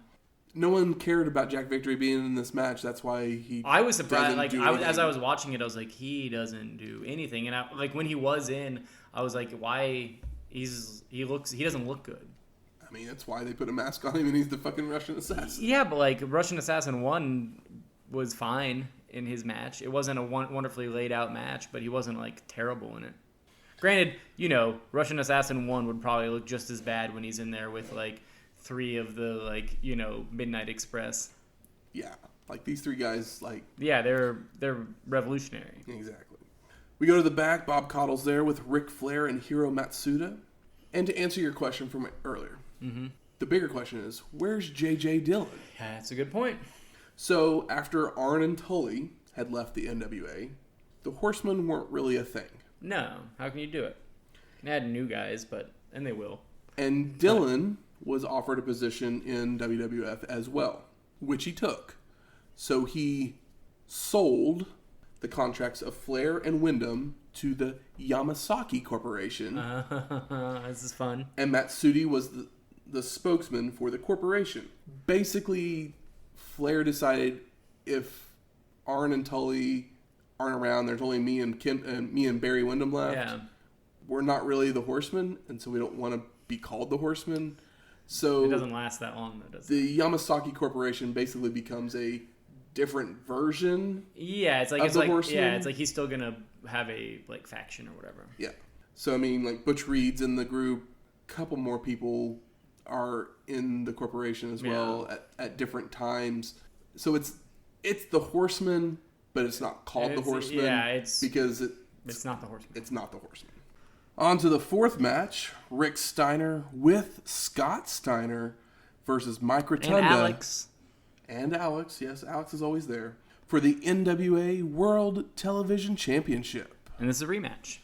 No one cared about Jack Victory being in this match. That's why I was surprised. As I was watching it, I was like, he doesn't do anything. And when he was in, I was like, why? He doesn't look good. I mean, that's why they put a mask on him, and he's the fucking Russian assassin. Yeah, but Russian Assassin 1 was fine in his match. It wasn't a wonderfully laid out match, but he wasn't terrible in it. Granted, Russian Assassin 1 would probably look just as bad when he's in there with 3 of the Midnight Express. Yeah, these 3 guys yeah, they're revolutionary. Exactly. We go to the back. Bob Caudle's there with Ric Flair and Hiro Matsuda. And to answer your question from earlier, the bigger question is, where's J.J. Dillon? Yeah, that's a good point. So after Arn and Tully had left the NWA, the Horsemen weren't really a thing. No, how can you do it? They had new guys, and they will. And Dillon was offered a position in WWF as well, which he took. So he sold the contracts of Flair and Windham to the Yamasaki Corporation. This is fun. And Matsuda was the spokesman for the corporation. Basically, Flair decided if Arn and Tully aren't around, there's only me and Barry Windham left. Yeah. We're not really the Horsemen, and so we don't want to be called the Horsemen. So it doesn't last that long, though, does it? The Yamasaki Corporation basically becomes a different version. Yeah, it's of the Horsemen. Yeah, it's he's still gonna have a faction or whatever. Yeah. So I mean, Butch Reed's in the group. A couple more people are in the corporation as well at different times. So it's the Horsemen, but it's not called the Horsemen. Yeah, because it's not the Horsemen. It's not the Horsemen. On to the 4th match: Rick Steiner with Scott Steiner versus Mike Rotunda and Alex. And Alex, yes, Alex is always there for the NWA World Television Championship. And this is a rematch.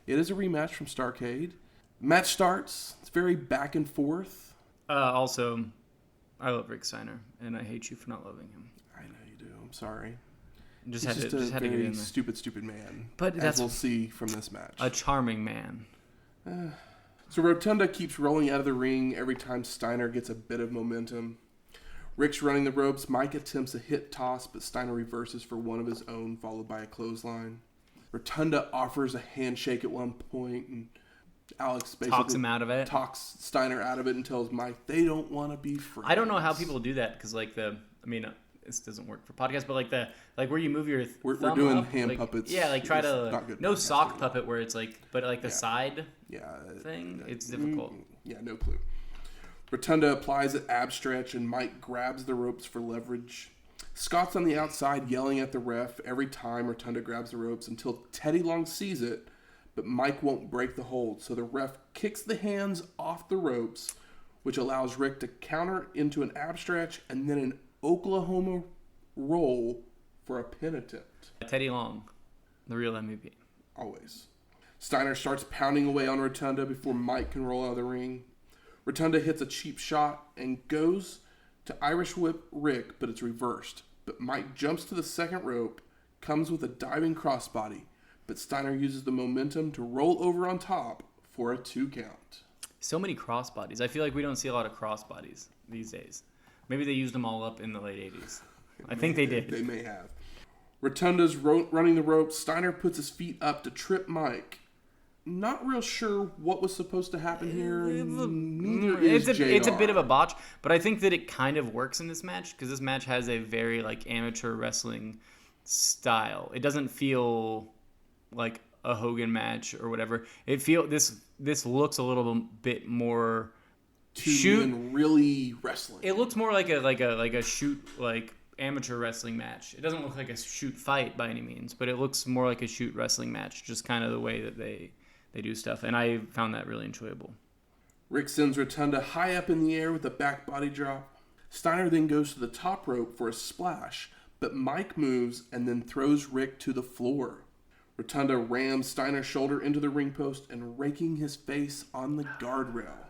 It is a rematch from Starrcade. Match starts. It's very back and forth. Also, I love Rick Steiner, and I hate you for not loving him. I know you do. I'm sorry. He's just a very very stupid man. But as we'll see from this match. A charming man. So Rotunda keeps rolling out of the ring every time Steiner gets a bit of momentum. Rick's running the ropes. Mike attempts a hit toss, but Steiner reverses for one of his own, followed by a clothesline. Rotunda offers a handshake at one point, and Alex basically talks him out of it. Talks Steiner out of it and tells Mike they don't want to be friends. I don't know how people do that because, this doesn't work for podcasts, but where you move your we're thumb doing up, hand puppets. Yeah, try to no sock puppet where it's the side thing. It's difficult. Yeah, no clue. Rotunda applies an ab stretch, and Mike grabs the ropes for leverage. Scott's on the outside yelling at the ref every time Rotunda grabs the ropes until Teddy Long sees it, but Mike won't break the hold, so the ref kicks the hands off the ropes, which allows Rick to counter into an ab stretch and then an Oklahoma roll for a pin attempt. Teddy Long, the real MVP. Always. Steiner starts pounding away on Rotunda before Mike can roll out of the ring. Rotunda hits a cheap shot and goes to Irish whip Rick, but it's reversed. But Mike jumps to the second rope, comes with a diving crossbody, but Steiner uses the momentum to roll over on top for a 2 count. So many crossbodies. I feel like we don't see a lot of crossbodies these days. Maybe they used them all up in the late 80s. I think they did. They may have. Rotunda's running the ropes. Steiner puts his feet up to trip Mike. Not real sure what was supposed to happen here. Neither is JR. It's a bit of a botch, but I think that it kind of works in this match because this match has a very like amateur wrestling style. It doesn't feel like a Hogan match or whatever. This looks a little bit more shoot really wrestling. It looks more like a shoot like amateur wrestling match. It doesn't look like a shoot fight by any means, but it looks more like a shoot wrestling match, just kind of the way that they do stuff, and I found that really enjoyable. Rick sends Rotunda high up in the air with a back body drop. Steiner then goes to the top rope for a splash, but Mike moves and then throws Rick to the floor. Rotunda rams Steiner's shoulder into the ring post and raking his face on the guardrail.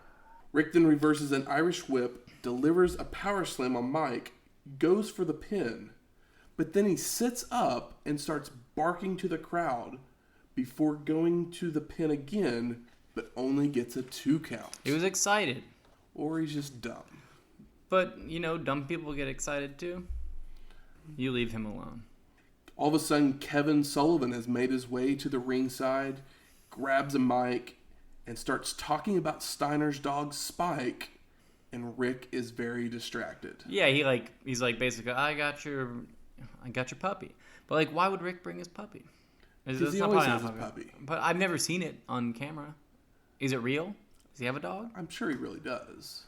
Rick then reverses an Irish whip, delivers a power slam on Mike, goes for the pin, but then he sits up and starts barking to the crowd before going to the pin again, but only gets a 2 count. He was excited. Or he's just dumb. But, dumb people get excited too. You leave him alone. All of a sudden, Kevin Sullivan has made his way to the ringside, grabs a mic, and starts talking about Steiner's dog Spike, and Rick is very distracted. Yeah, he's like basically, I got your puppy. But why would Rick bring his puppy? Because he always has his puppy. But I've never seen it on camera. Is it real? Does he have a dog? I'm sure he really does.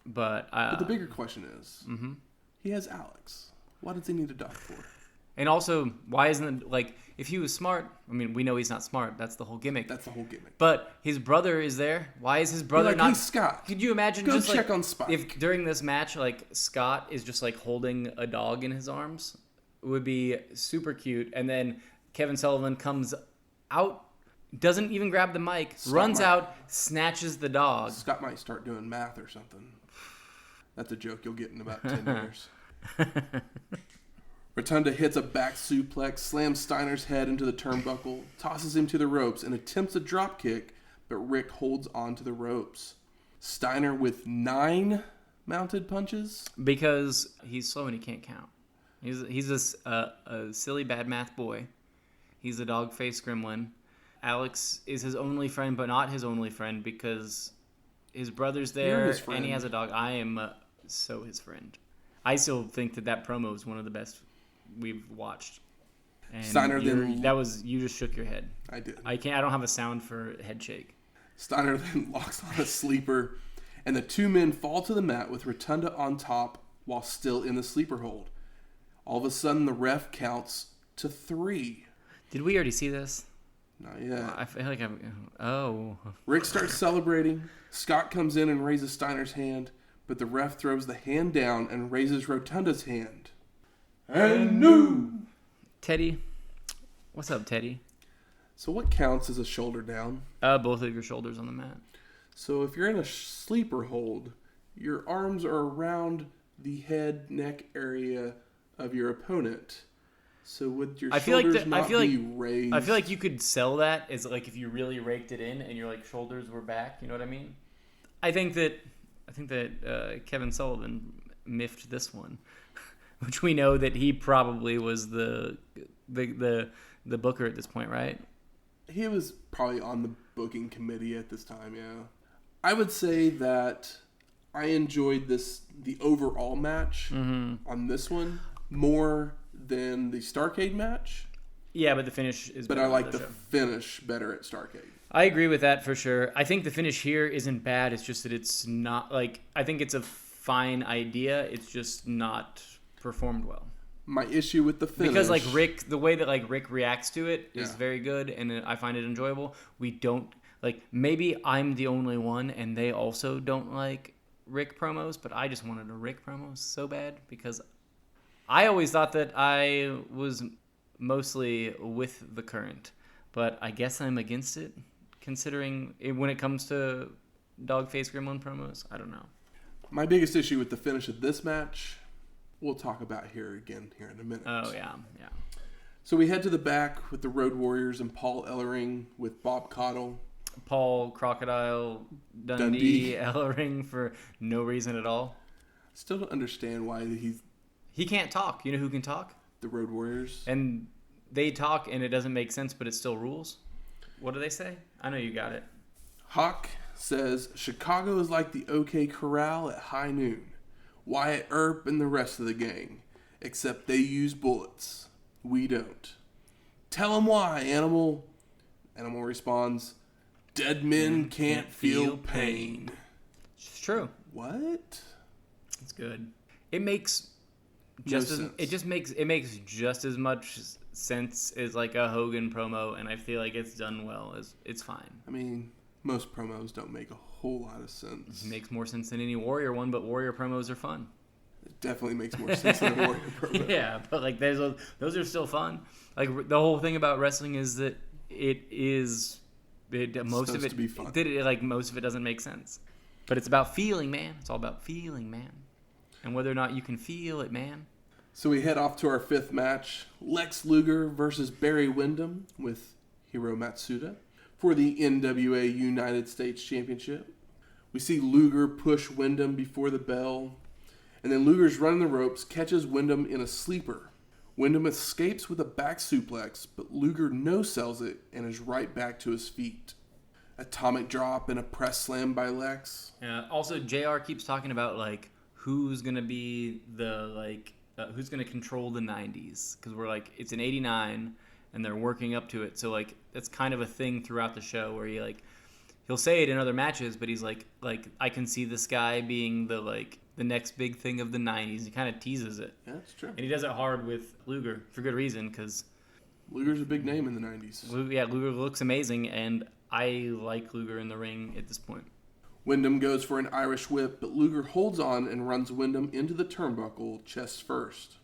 But the bigger question is, he has Alex. What does he need a dog for? And also, why isn't it, if he was smart, I mean, we know he's not smart. That's the whole gimmick. But his brother is there. Why is his brother not... Hey, Scott. Could you imagine go check on Spike. If during this match, Scott is just, holding a dog in his arms? It would be super cute. And then Kevin Sullivan comes out, doesn't even grab the mic, runs out, snatches the dog. Scott might start doing math or something. That's a joke you'll get in about 10 years. Rotunda hits a back suplex, slams Steiner's head into the turnbuckle, tosses him to the ropes, and attempts a drop kick, but Rick holds on to the ropes. Steiner with 9 mounted punches. Because he's slow and he can't count. He's a silly bad math boy. He's a dog-faced gremlin. Alex is his only friend, but not his only friend because his brother's there and he has a dog. I am so his friend. I still think that promo is one of the best we've watched. And Steiner you just shook your head. I did. I don't have a sound for head shake. Steiner then locks on a sleeper, and the 2 men fall to the mat with Rotunda on top while still in the sleeper hold. All of a sudden, the ref counts to 3. Did we already see this? Not yet. I feel like Oh. Rick starts celebrating. Scott comes in and raises Steiner's hand, but the ref throws the hand down and raises Rotunda's hand. And new! Teddy. What's up, Teddy? So what counts as a shoulder down? Both of your shoulders on the mat. So if you're in a sleeper hold, your arms are around the head, neck area of your opponent. So would your shoulders not be raised? I feel like you could sell that as if you really raked it in and your shoulders were back. You know what I mean? I think that Kevin Sullivan miffed this one, which we know that he probably was the booker at this point, right? He was probably on the booking committee at this time. Yeah, I would say that I enjoyed the overall match on this one more than the Starrcade match. Yeah, but the finish is better. But I like the finish better at Starrcade. I agree with that for sure. I think the finish here isn't bad. It's just that it's not I think it's a fine idea. It's just not performed well. My issue with the finish, because Rick, the way that Rick reacts to it is very good, and I find it enjoyable. We don't maybe I'm the only one, and they also don't like Rick promos, but I just wanted a Rick promo so bad because I always thought that I was mostly with the current, but I guess I'm against it, considering when it comes to dog-faced gremlin promos. I don't know. My biggest issue with the finish of this match, we'll talk about here in a minute. Oh, yeah. So we head to the back with the Road Warriors and Paul Ellering with Bob Caudle. Paul Crocodile Dundee Ellering for no reason at all. Still don't understand why he can't talk. You know who can talk? The Road Warriors. And they talk and it doesn't make sense, but it still rules. What do they say? I know you got it. Hawk says, Chicago is like the OK Corral at high noon. Wyatt Earp and the rest of the gang. Except they use bullets. We don't. Tell them why, Animal. Animal responds, dead men can't feel pain. It's true. What? It's good. It makes it makes just as much sense as like a Hogan promo, and I feel like it's done well. It's fine. I mean, most promos don't make a whole lot of sense. It makes more sense than any Warrior one, but Warrior promos are fun. It definitely makes more sense than a Warrior promo. Yeah, but like those are still fun. Like the whole thing about wrestling is that most of it doesn't make sense. But it's about feeling, man. It's all about feeling, man. And whether or not you can feel it, man. So we head off to our fifth match, Lex Luger versus Barry Windham with Hiro Matsuda for the NWA United States Championship. We see Luger push Windham before the bell, and then Luger's running the ropes, catches Windham in a sleeper. Windham escapes with a back suplex, but Luger no-sells it and is right back to his feet. Atomic drop and a press slam by Lex. Also, JR keeps talking about like who's gonna be who's gonna control the 90s, because we're like it's an 89 and they're working up to it. So like that's kind of a thing throughout the show where he'll say it in other matches, but he's like I can see this guy being the next big thing of the 90s. He kind of teases it. Yeah, that's true. And he does it hard with Luger for good reason, because Luger's a big name in the 90s. Luger looks amazing, and I like Luger in the ring at this point. Windham goes for an Irish whip, but Luger holds on and runs Windham into the turnbuckle, chest first.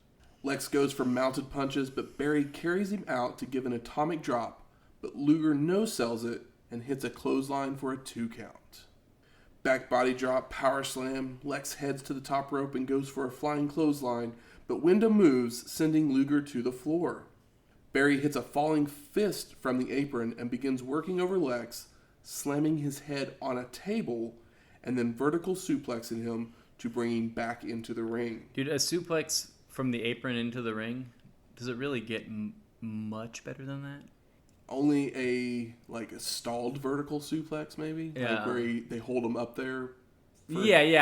Lex goes for mounted punches, but Barry carries him out to give an atomic drop, but Luger no-sells it and hits a clothesline for a 2 count. Back body drop, power slam, Lex heads to the top rope and goes for a flying clothesline, but Windham moves, sending Luger to the floor. Barry hits a falling fist from the apron and begins working over Lex, slamming his head on a table and then vertical suplexing him to bring him back into the ring. Dude, a suplex from the apron into the ring, does it really get much better than that? Only a stalled vertical suplex, maybe? Yeah. Like where they hold him up there. Where they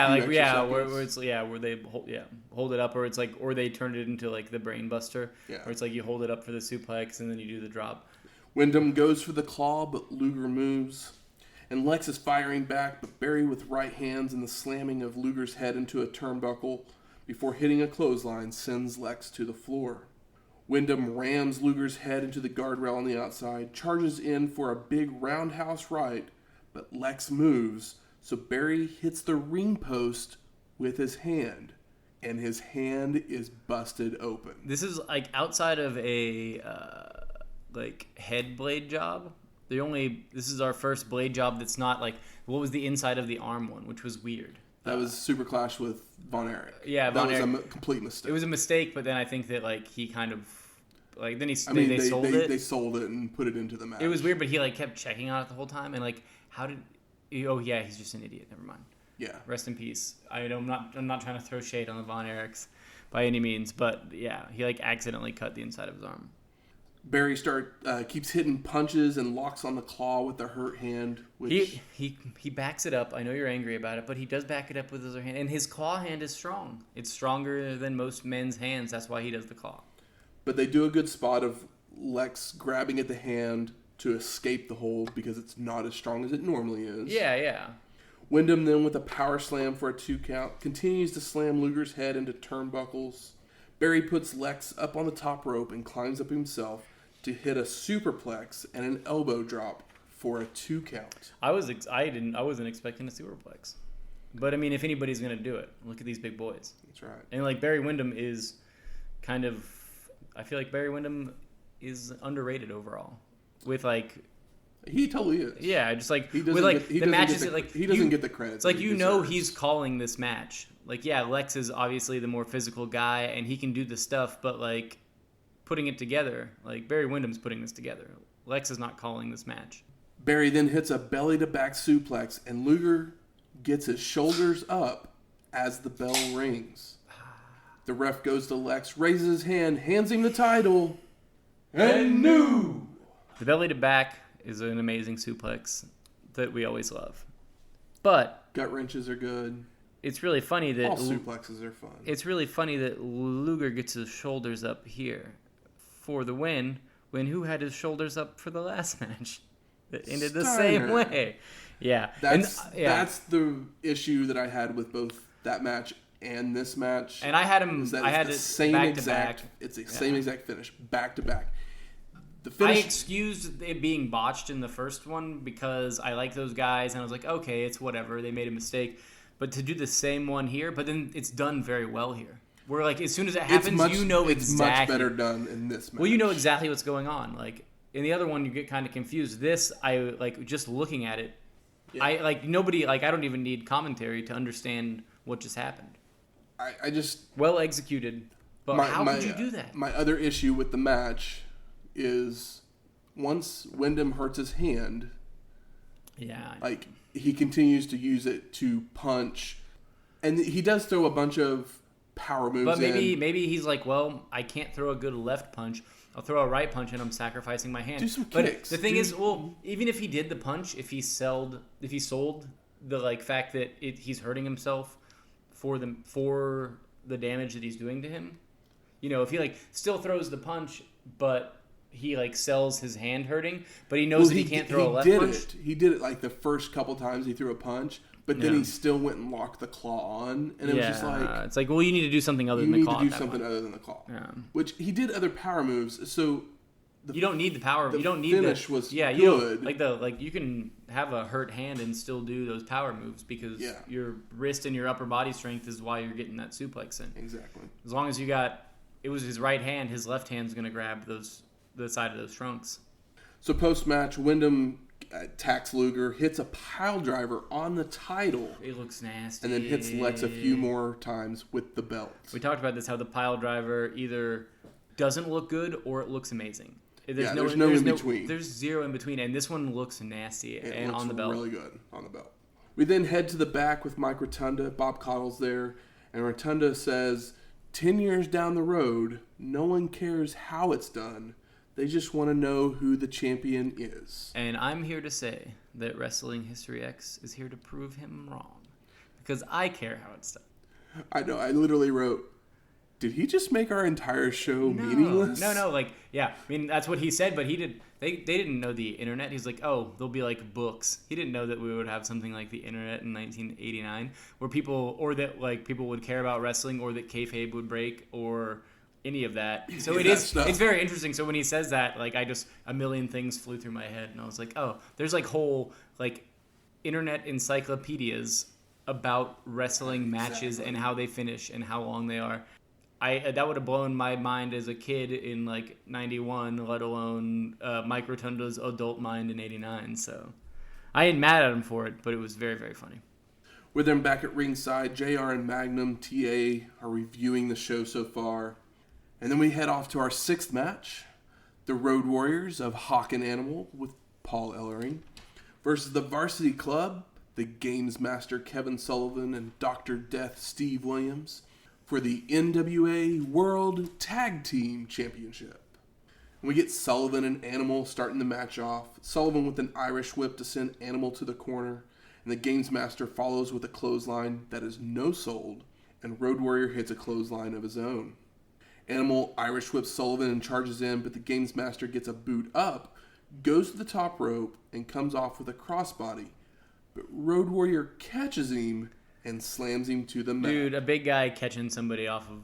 hold it up, or it's like, or they turn it into like the brain buster, where it's like you hold it up for the suplex and then you do the drop. Windham goes for the claw, but Luger moves, and Lex is firing back, but Barry with right hands and the slamming of Luger's head into a turnbuckle before hitting a clothesline sends Lex to the floor. Windham rams Luger's head into the guardrail on the outside, charges in for a big roundhouse right, but Lex moves. So Barry hits the ring post with his hand, and his hand is busted open. This is like outside of a head blade job. This is our first blade job that's not like what was the inside of the arm one, which was weird. That was Super Clash with Von Erich. Yeah, that was a complete mistake. It was a mistake, but then I think that he kind of then they sold it. They sold it and put it into the match. It was weird, but he kept checking on it the whole time, and how did? Oh yeah, he's just an idiot. Never mind. Yeah. Rest in peace. I'm not trying to throw shade on the Von Erichs by any means, but yeah, he accidentally cut the inside of his arm. Barry keeps hitting punches and locks on the claw with the hurt hand. Which he backs it up. I know you're angry about it, but he does back it up with his other hand, and his claw hand is strong. It's stronger than most men's hands. That's why he does the claw. But they do a good spot of Lex grabbing at the hand to escape the hold because it's not as strong as it normally is. Yeah. Windham then with a power slam for a 2 count continues to slam Luger's head into turnbuckles. Barry puts Lex up on the top rope and climbs up himself to hit a superplex and an elbow drop for a 2 count. I wasn't expecting a superplex. But I mean, if anybody's going to do it, look at these big boys. That's right. And Barry Windham is I feel like Barry Windham is underrated overall. With he totally is. Yeah, just he doesn't get the credit. It's he's calling this match. Lex is obviously the more physical guy and he can do the stuff, but putting it together, Barry Windham's putting this together. Lex is not calling this match. Barry then hits a belly-to-back suplex, and Luger gets his shoulders up as the bell rings. The ref goes to Lex, raises his hand, hands him the title, and new. The belly-to-back is an amazing suplex that we always love. But gut wrenches are good. It's really funny that... All suplexes are fun. It's really funny that Luger gets his shoulders up here for the win, when who had his shoulders up for the last match? That ended the same way. Yeah. That's the issue that I had with both that match and this match. And I had him... I had it back to back. It's the same exact finish, back to back. I excused it being botched in the first one because I like those guys, and I was like, okay, it's whatever. They made a mistake. But to do the same one here, but then it's done very well here. Where, like, as soon as it happens, you know exactly. It's much better done in this match. Well, you know exactly what's going on. Like, in the other one, you get kind of confused. This, I, like, just looking at it, yeah. I don't even need commentary to understand what just happened. I just... Well executed. But how could you do that? My other issue with the match is once Windham hurts his hand, like he continues to use it to punch, and he does throw a bunch of power moves. But maybe he's like, well, I can't throw a good left punch. I'll throw a right punch, and I'm sacrificing my hand. Do some kicks. But the thing is, well, even if he did the punch, if he sold the like fact that he's hurting himself for the damage that he's doing to him, you know, if he like still throws the punch, but he like sells his hand hurting, but he knows that he can't throw a left punch. He did it like the first couple times he threw a punch, but then he still went and locked the claw on, and it was just like it's like, well, you need to do something other than the claw. You need to do something other than the claw. Yeah. Which he did other power moves, so you don't need the power. You don't need finish was good. You can have a hurt hand and still do those power moves because your wrist and your upper body strength is why you're getting that suplex in. Exactly. As long as it was his right hand, his left hand's going to grab the side of those trunks. So post-match, Windham attacks Luger, hits a pile driver on the title. It looks nasty. And then hits Lex a few more times with the belt. We talked about this, how the pile driver either doesn't look good or it looks amazing. There's no in between. There's zero in between, and this one looks nasty and on the belt. It looks really good on the belt. We then head to the back with Mike Rotunda. Bob Cottle's there, and Rotunda says, 10 years down the road, no one cares how it's done. They just want to know who the champion is. And I'm here to say that Wrestling History X is here to prove him wrong. Because I care how it's done. I know. I literally wrote, did he just make our entire show meaningless? No. Like, yeah. I mean, that's what he said, but he did. They didn't know the internet. He's like, oh, there'll be like books. He didn't know that we would have something like the internet in 1989 where people would care about wrestling or that kayfabe would break or any of that. So it's very interesting. So when he says that, like, a million things flew through my head, and I was like, oh, there's like whole like internet encyclopedias about wrestling matches and how they finish and how long they are. That would have blown my mind as a kid in like 91, let alone Mike Rotunda's adult mind in 89. So I ain't mad at him for it, but it was very, very funny. With them back at ringside, JR and Magnum TA are reviewing the show so far. And then we head off to our sixth match, the Road Warriors of Hawk and Animal with Paul Ellering versus the Varsity Club, the Gamesmaster Kevin Sullivan and Dr. Death Steve Williams for the NWA World Tag Team Championship. And we get Sullivan and Animal starting the match off. Sullivan with an Irish whip to send Animal to the corner, and the Gamesmaster follows with a clothesline that is no-sold, and Road Warrior hits a clothesline of his own. Animal Irish whips Sullivan and charges in, but the Gamesmaster gets a boot up, goes to the top rope, and comes off with a crossbody. But Road Warrior catches him and slams him to the mat. Dude, a big guy catching somebody off of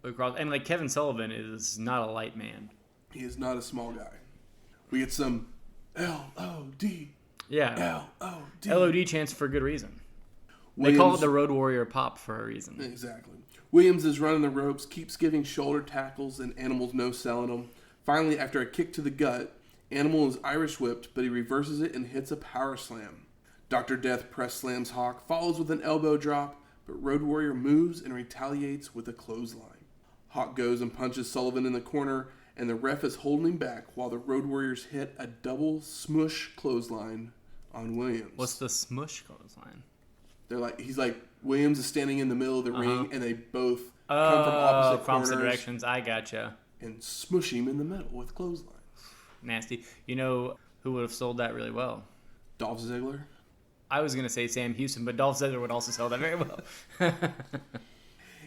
a cross. And like Kevin Sullivan is not a light man. He is not a small guy. We get some LOD. Yeah. LOD. LOD chants for good reason. They call it the Road Warrior pop for a reason. Exactly. Williams is running the ropes, keeps giving shoulder tackles, and Animal's no-selling them. Finally, after a kick to the gut, Animal is Irish whipped, but he reverses it and hits a power slam. Dr. Death press slams Hawk, follows with an elbow drop, but Road Warrior moves and retaliates with a clothesline. Hawk goes and punches Sullivan in the corner, and the ref is holding him back while the Road Warriors hit a double smush clothesline on Williams. What's the smush clothesline? He's like, Williams is standing in the middle of the ring, and they both come from opposite corners. Directions. I gotcha. And smush him in the middle with clotheslines. Nasty. You know who would have sold that really well? Dolph Ziggler? I was going to say Sam Houston, but Dolph Ziggler would also sell that very well.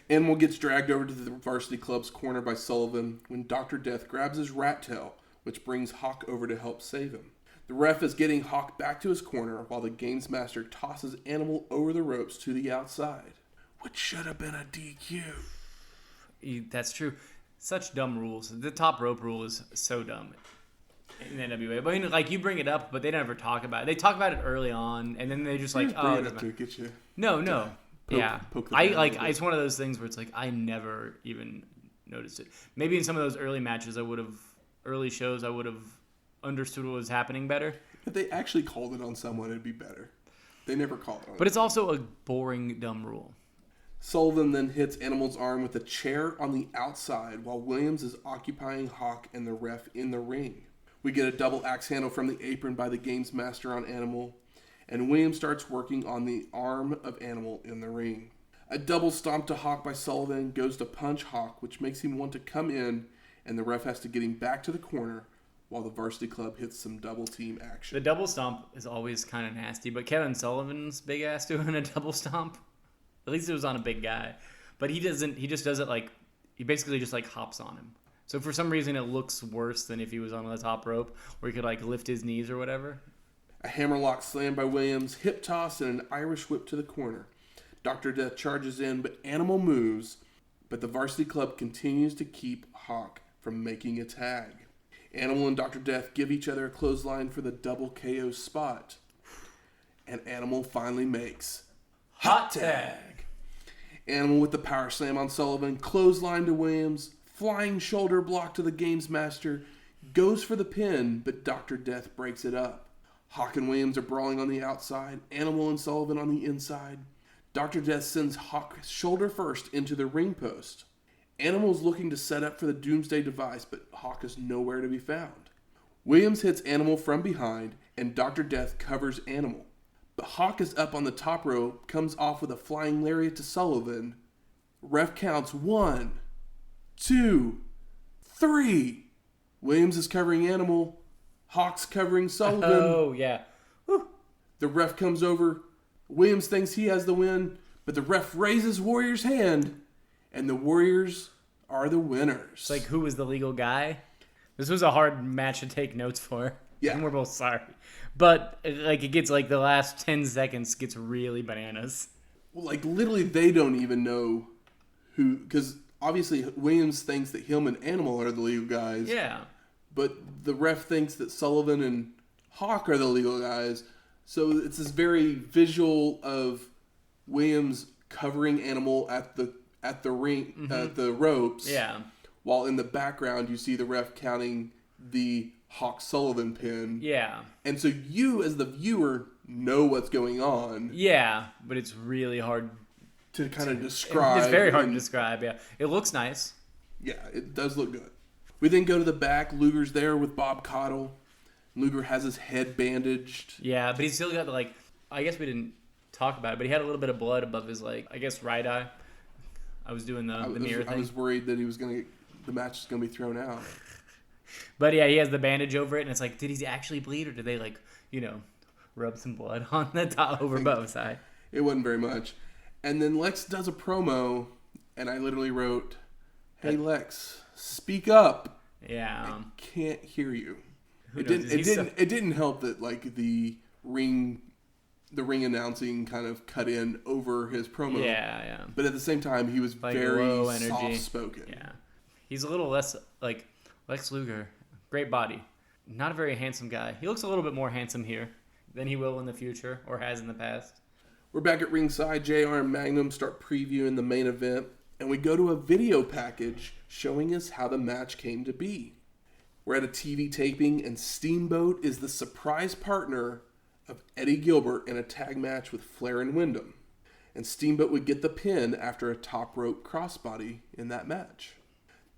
Animal gets dragged over to the Varsity Club's corner by Sullivan when Dr. Death grabs his rat tail, which brings Hawk over to help save him. The ref is getting Hawk back to his corner while the Gamesmaster tosses Animal over the ropes to the outside, which should have been a DQ. That's true. Such dumb rules. The top rope rule is so dumb in NWA. But I mean, like, you bring it up, but they never talk about it. They talk about it early on, and then they just like, oh, it to get you. No. Poke it's one of those things where it's like I never even noticed it. Maybe in some of those early matches, early shows, I would have understood what was happening better. If they actually called it on someone, it'd be better. They never called it on. But it's also a boring, dumb rule. Sullivan then hits Animal's arm with a chair on the outside while Williams is occupying Hawk and the ref in the ring. We get a double axe handle from the apron by the Gamesmaster on Animal, and Williams starts working on the arm of Animal in the ring. A double stomp to Hawk by Sullivan goes to punch Hawk, which makes him want to come in, and the ref has to get him back to the corner while the Varsity Club hits some double team action. The double stomp is always kind of nasty, but Kevin Sullivan's big ass doing a double stomp, at least it was on a big guy. But he just does it like, he basically just like hops on him. So for some reason it looks worse than if he was on the top rope where he could like lift his knees or whatever. A hammerlock slam by Williams, hip toss, and an Irish whip to the corner. Dr. Death charges in, but Animal moves, but the Varsity Club continues to keep Hawk from making a tag. Animal and Dr. Death give each other a clothesline for the double KO spot. And Animal finally makes hot tag. Animal with the power slam on Sullivan, clothesline to Williams, flying shoulder block to the Gamesmaster, goes for the pin, but Dr. Death breaks it up. Hawk and Williams are brawling on the outside, Animal and Sullivan on the inside. Dr. Death sends Hawk shoulder first into the ring post. Animal's looking to set up for the Doomsday device, but Hawk is nowhere to be found. Williams hits Animal from behind, and Dr. Death covers Animal. But Hawk is up on the top rope, comes off with a flying lariat to Sullivan. Ref counts 1, 2, 3. Williams is covering Animal. Hawk's covering Sullivan. Oh, yeah. Whew. The ref comes over. Williams thinks he has the win, but the ref raises Warrior's hand, and the Warriors are the winners. It's like, who was the legal guy? This was a hard match to take notes for. Yeah. And we're both sorry. But, like, it gets, like, the last 10 seconds gets really bananas. Well, like, literally, they don't even know who, because obviously Williams thinks that him and Animal are the legal guys. Yeah. But the ref thinks that Sullivan and Hawk are the legal guys. So it's this very visual of Williams covering Animal at the ring, at the ropes. Yeah. While in the background you see the ref counting the Hawk Sullivan pin. Yeah. And so you as the viewer know what's going on. Yeah, but it's really hard to kind of describe. It's very hard to describe, yeah. It looks nice. Yeah, it does look good. We then go to the back. Luger's there with Bob Caudle. Luger has his head bandaged. Yeah, but he's still got, like, I guess we didn't talk about it, but he had a little bit of blood above his, like, I guess right eye. I was doing the mirror thing. I was worried that he was going to get, the match is going to be thrown out. But yeah, he has the bandage over it, and it's like, did he actually bleed, or did they, like, rub some blood on the top over both eye? It wasn't very much. And then Lex does a promo, and I literally wrote, "Hey Lex, speak up." Yeah. I can't hear you. It didn't help that, like, the ring announcing kind of cut in over his promo. Yeah. But at the same time, he was like very soft-spoken. Yeah. He's a little less, like, Lex Luger. Great body. Not a very handsome guy. He looks a little bit more handsome here than he will in the future, or has in the past. We're back at ringside. JR and Magnum start previewing the main event, and we go to a video package showing us how the match came to be. We're at a TV taping, and Steamboat is the surprise partner of Eddie Gilbert in a tag match with Flair and Windham. And Steamboat would get the pin after a top rope crossbody in that match.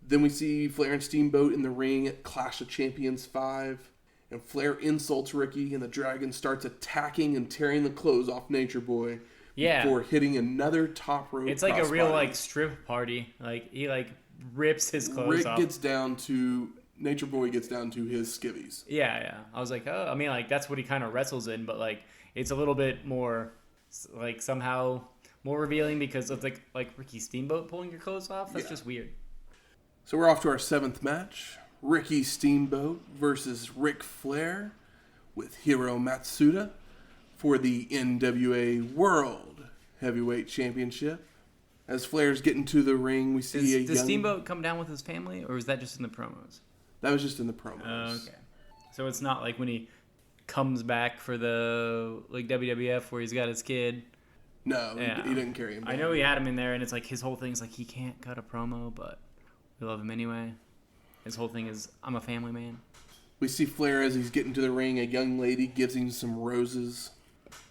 Then we see Flair and Steamboat in the ring at Clash of Champions 5. And Flair insults Ricky, and the Dragon starts attacking and tearing the clothes off Nature Boy. Yeah. Before hitting another top rope. It's like a real like strip party. Like he like rips his clothes off. Nature Boy gets down to his skivvies. Yeah. I was like, oh, I mean, like that's what he kind of wrestles in, but like it's a little bit more, like somehow more revealing because of like Ricky Steamboat pulling your clothes off. That's just weird. So we're off to our 7th match: Ricky Steamboat versus Ric Flair with Hiro Matsuda for the NWA World Heavyweight Championship. As Flair's getting to the ring, we see Does Steamboat come down with his family, or is that just in the promos? That was just in the promos. Okay. So it's not like when he comes back for the like WWF where he's got his kid. No, he didn't carry him down. I know he had him in there, and it's like his whole thing's like he can't cut a promo, but we love him anyway. His whole thing is, I'm a family man. We see Flair as he's getting to the ring. A young lady gives him some roses.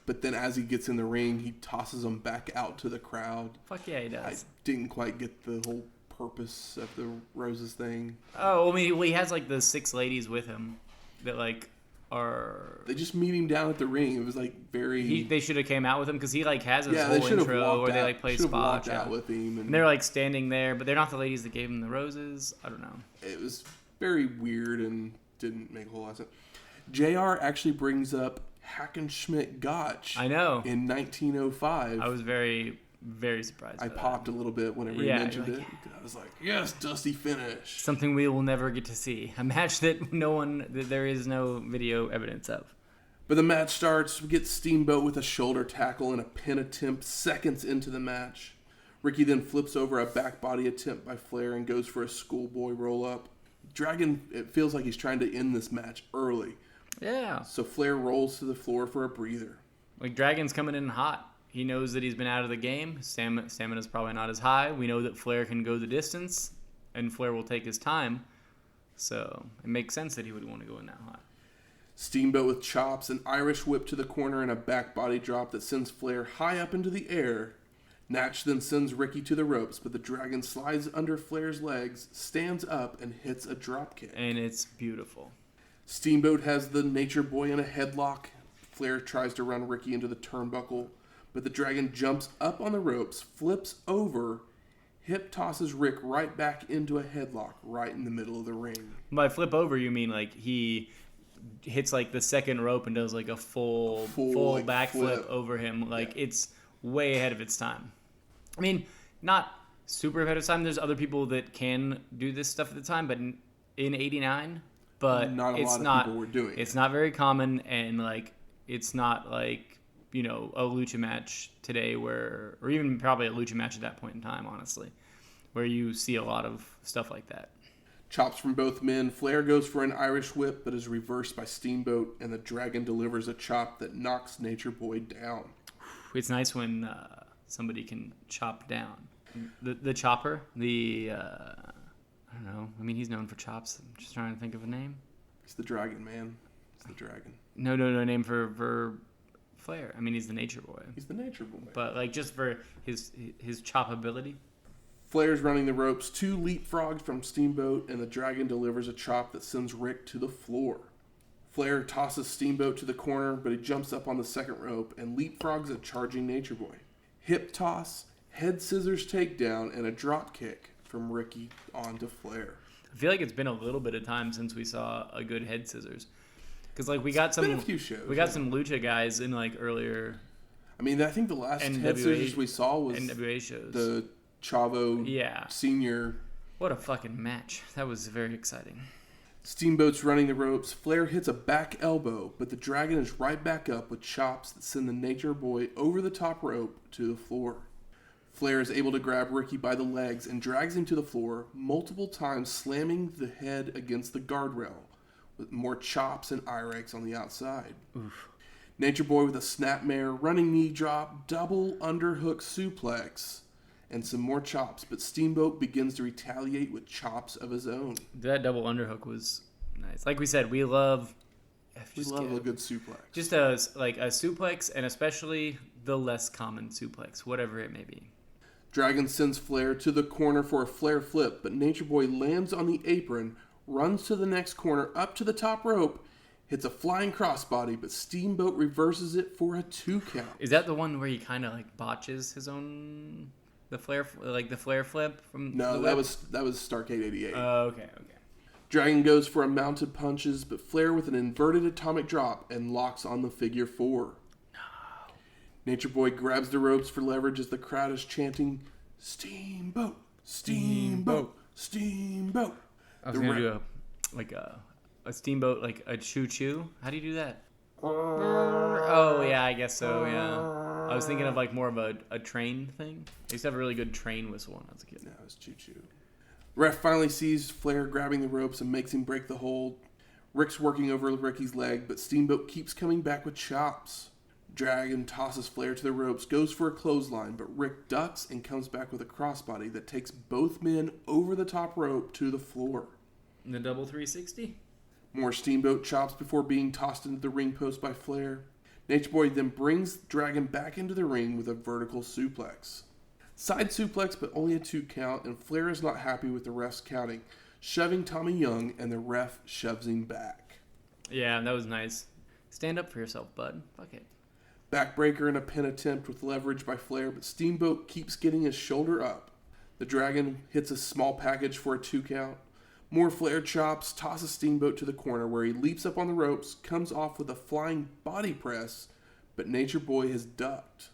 But then as he gets in the ring, he tosses them back out to the crowd. Fuck yeah, he does. I didn't quite get the whole purpose of the roses thing. Oh, I mean, he has like the 6 ladies with him that like are... They just meet him down at the ring. It was like very... They should have came out with him because he like has his whole intro where they like play spots. Out with him. And they're like standing there, but they're not the ladies that gave him the roses. I don't know. It was very weird and didn't make a whole lot of sense. JR actually brings up Hackenschmidt Gotch. I know. In 1905. I was very, very surprised. I popped a little bit whenever he mentioned it. I was like, yes, dusty finish. Something we will never get to see. A match that there is no video evidence of. But the match starts. We get Steamboat with a shoulder tackle and a pin attempt seconds into the match. Ricky then flips over a back body attempt by Flair and goes for a schoolboy roll up. Dragon, it feels like he's trying to end this match early. Yeah. So Flair rolls to the floor for a breather. Like, Dragon's coming in hot. He knows that he's been out of the game. Stamina's probably not as high. We know that Flair can go the distance, and Flair will take his time. So it makes sense that he would want to go in that hot. Steamboat with chops, an Irish whip to the corner, and a back body drop that sends Flair high up into the air. Natch then sends Ricky to the ropes, but the Dragon slides under Flair's legs, stands up, and hits a dropkick. And it's beautiful. Steamboat has the Nature Boy in a headlock. Flair tries to run Ricky into the turnbuckle, but the Dragon jumps up on the ropes, flips over, hip tosses Rick right back into a headlock right in the middle of the ring. By flip over, you mean like he hits like the second rope and does like a full like backflip over him. Like it's way ahead of its time. I mean, not super ahead of its time. There's other people that can do this stuff at the time, but in '89... But not a lot of people were doing it. It's not very common, and like it's not like, you know, a lucha match today or even probably a lucha match at that point in time, honestly, where you see a lot of stuff like that. Chops from both men. Flair goes for an Irish whip, but is reversed by Steamboat, and the Dragon delivers a chop that knocks Nature Boy down. It's nice when somebody can chop down. The chopper, I don't know. I mean, he's known for chops. I'm just trying to think of a name. He's the Dragon, man. He's the Dragon. No name for Flair. I mean, he's the Nature Boy. He's the Nature Boy. But, like, just for his chop ability. Flair's running the ropes. 2 leapfrogs from Steamboat, and the Dragon delivers a chop that sends Rick to the floor. Flair tosses Steamboat to the corner, but he jumps up on the second rope and leapfrogs a charging Nature Boy. Hip toss, head scissors takedown, and a drop kick from Ricky onto Flair. I feel like it's been a little bit of time since we saw a good head scissors, because like we got some lucha guys in like earlier. I mean, I think the last head scissors we saw was NWA shows. The Chavo Senior. What a fucking match! That was very exciting. Steamboat's running the ropes. Flair hits a back elbow, but the Dragon is right back up with chops that send the Nature Boy over the top rope to the floor. Flair is able to grab Ricky by the legs and drags him to the floor, multiple times slamming the head against the guardrail, with more chops and eye rakes on the outside. Oof. Nature Boy with a snapmare, running knee drop, double underhook suplex, and some more chops, but Steamboat begins to retaliate with chops of his own. That double underhook was nice. Like we said, we love a good suplex. Just a suplex, and especially the less common suplex, whatever it may be. Dragon sends Flair to the corner for a Flair flip, but Nature Boy lands on the apron, runs to the next corner, up to the top rope, hits a flying crossbody, but Steamboat reverses it for a 2 count. Is that the one where he kind of like botches his own the Flair flip from? No, that was Starrcade '88. Oh, okay. Dragon goes for a mounted punches, but Flair with an inverted atomic drop and locks on the figure 4. No. Nature Boy grabs the ropes for leverage as the crowd is chanting, "Steamboat, Steamboat, Steamboat." I was gonna do a steamboat, like a choo-choo. How do you do that? Oh, yeah, I guess so, yeah. I was thinking of like more of a train thing. I used to have a really good train whistle when I was a kid. No, it was choo-choo. Ref finally sees Flair grabbing the ropes and makes him break the hold. Rick's working over Ricky's leg, but Steamboat keeps coming back with chops. Dragon tosses Flair to the ropes, goes for a clothesline, but Rick ducks and comes back with a crossbody that takes both men over the top rope to the floor. The double 360? More Steamboat chops before being tossed into the ring post by Flair. Nature Boy then brings Dragon back into the ring with a vertical suplex. Side suplex, but only a 2 count, and Flair is not happy with the ref's counting, shoving Tommy Young, and the ref shoves him back. Yeah, that was nice. Stand up for yourself, bud. Fuck it. Backbreaker and a pin attempt with leverage by Flair, but Steamboat keeps getting his shoulder up. The Dragon hits a small package for a 2 count. More Flair chops, tosses Steamboat to the corner where he leaps up on the ropes, comes off with a flying body press, but Nature Boy has ducked.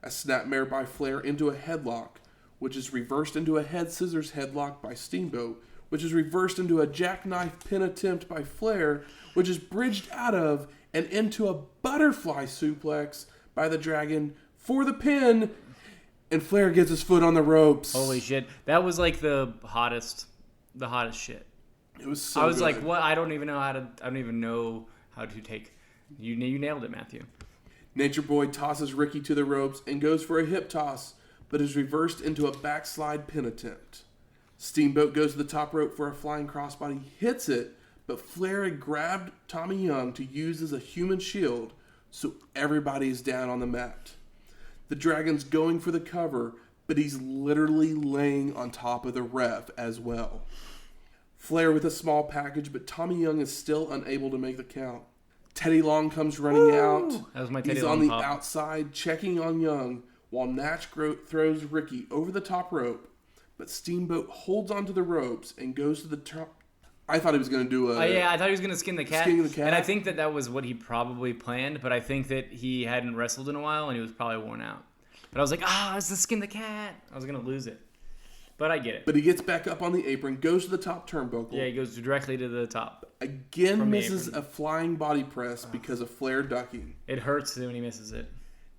A snapmare by Flair into a headlock, which is reversed into a head scissors headlock by Steamboat, which is reversed into a jackknife pin attempt by Flair, which is bridged out of and into a butterfly suplex by the Dragon for the pin, and Flair gets his foot on the ropes. Holy shit. That was like the hottest shit. It was so I was good. like, what? I don't even know how to take. You nailed it, Matthew. Nature Boy tosses Ricky to the ropes and goes for a hip toss, but is reversed into a backslide pin attempt. Steamboat goes to the top rope for a flying crossbody, hits it, but Flair had grabbed Tommy Young to use as a human shield, so everybody is down on the mat. The Dragon's going for the cover, but he's literally laying on top of the ref as well. Flair with a small package, but Tommy Young is still unable to make the count. Teddy Long comes running out. That was my Teddy He's Long on the pop. outside, checking on Young, while Natch throws Ricky over the top rope, but Steamboat holds onto the ropes and goes to the top. I thought he was going to do I thought he was going to skin the cat. Skin the cat. And I think that was what he probably planned, but I think that he hadn't wrestled in a while and he was probably worn out. But I was like, it's the skin the cat. I was going to lose it. But I get it. But he gets back up on the apron, goes to the top turnbuckle. Yeah, he goes directly to the top. Again misses a flying body press because of Flair ducking. It hurts when he misses it.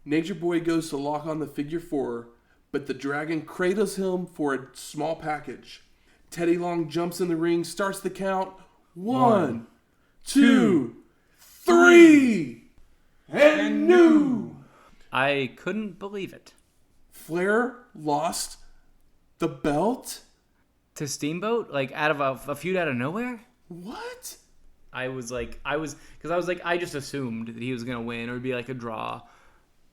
Nature Boy goes to lock on the figure 4, but the Dragon cradles him for a small package. Teddy Long jumps in the ring, starts the count. 1, 2, 3, and new. I couldn't believe it. Flair lost the belt to Steamboat, like out of a feud out of nowhere. What? I just assumed that he was gonna win or it'd be like a draw,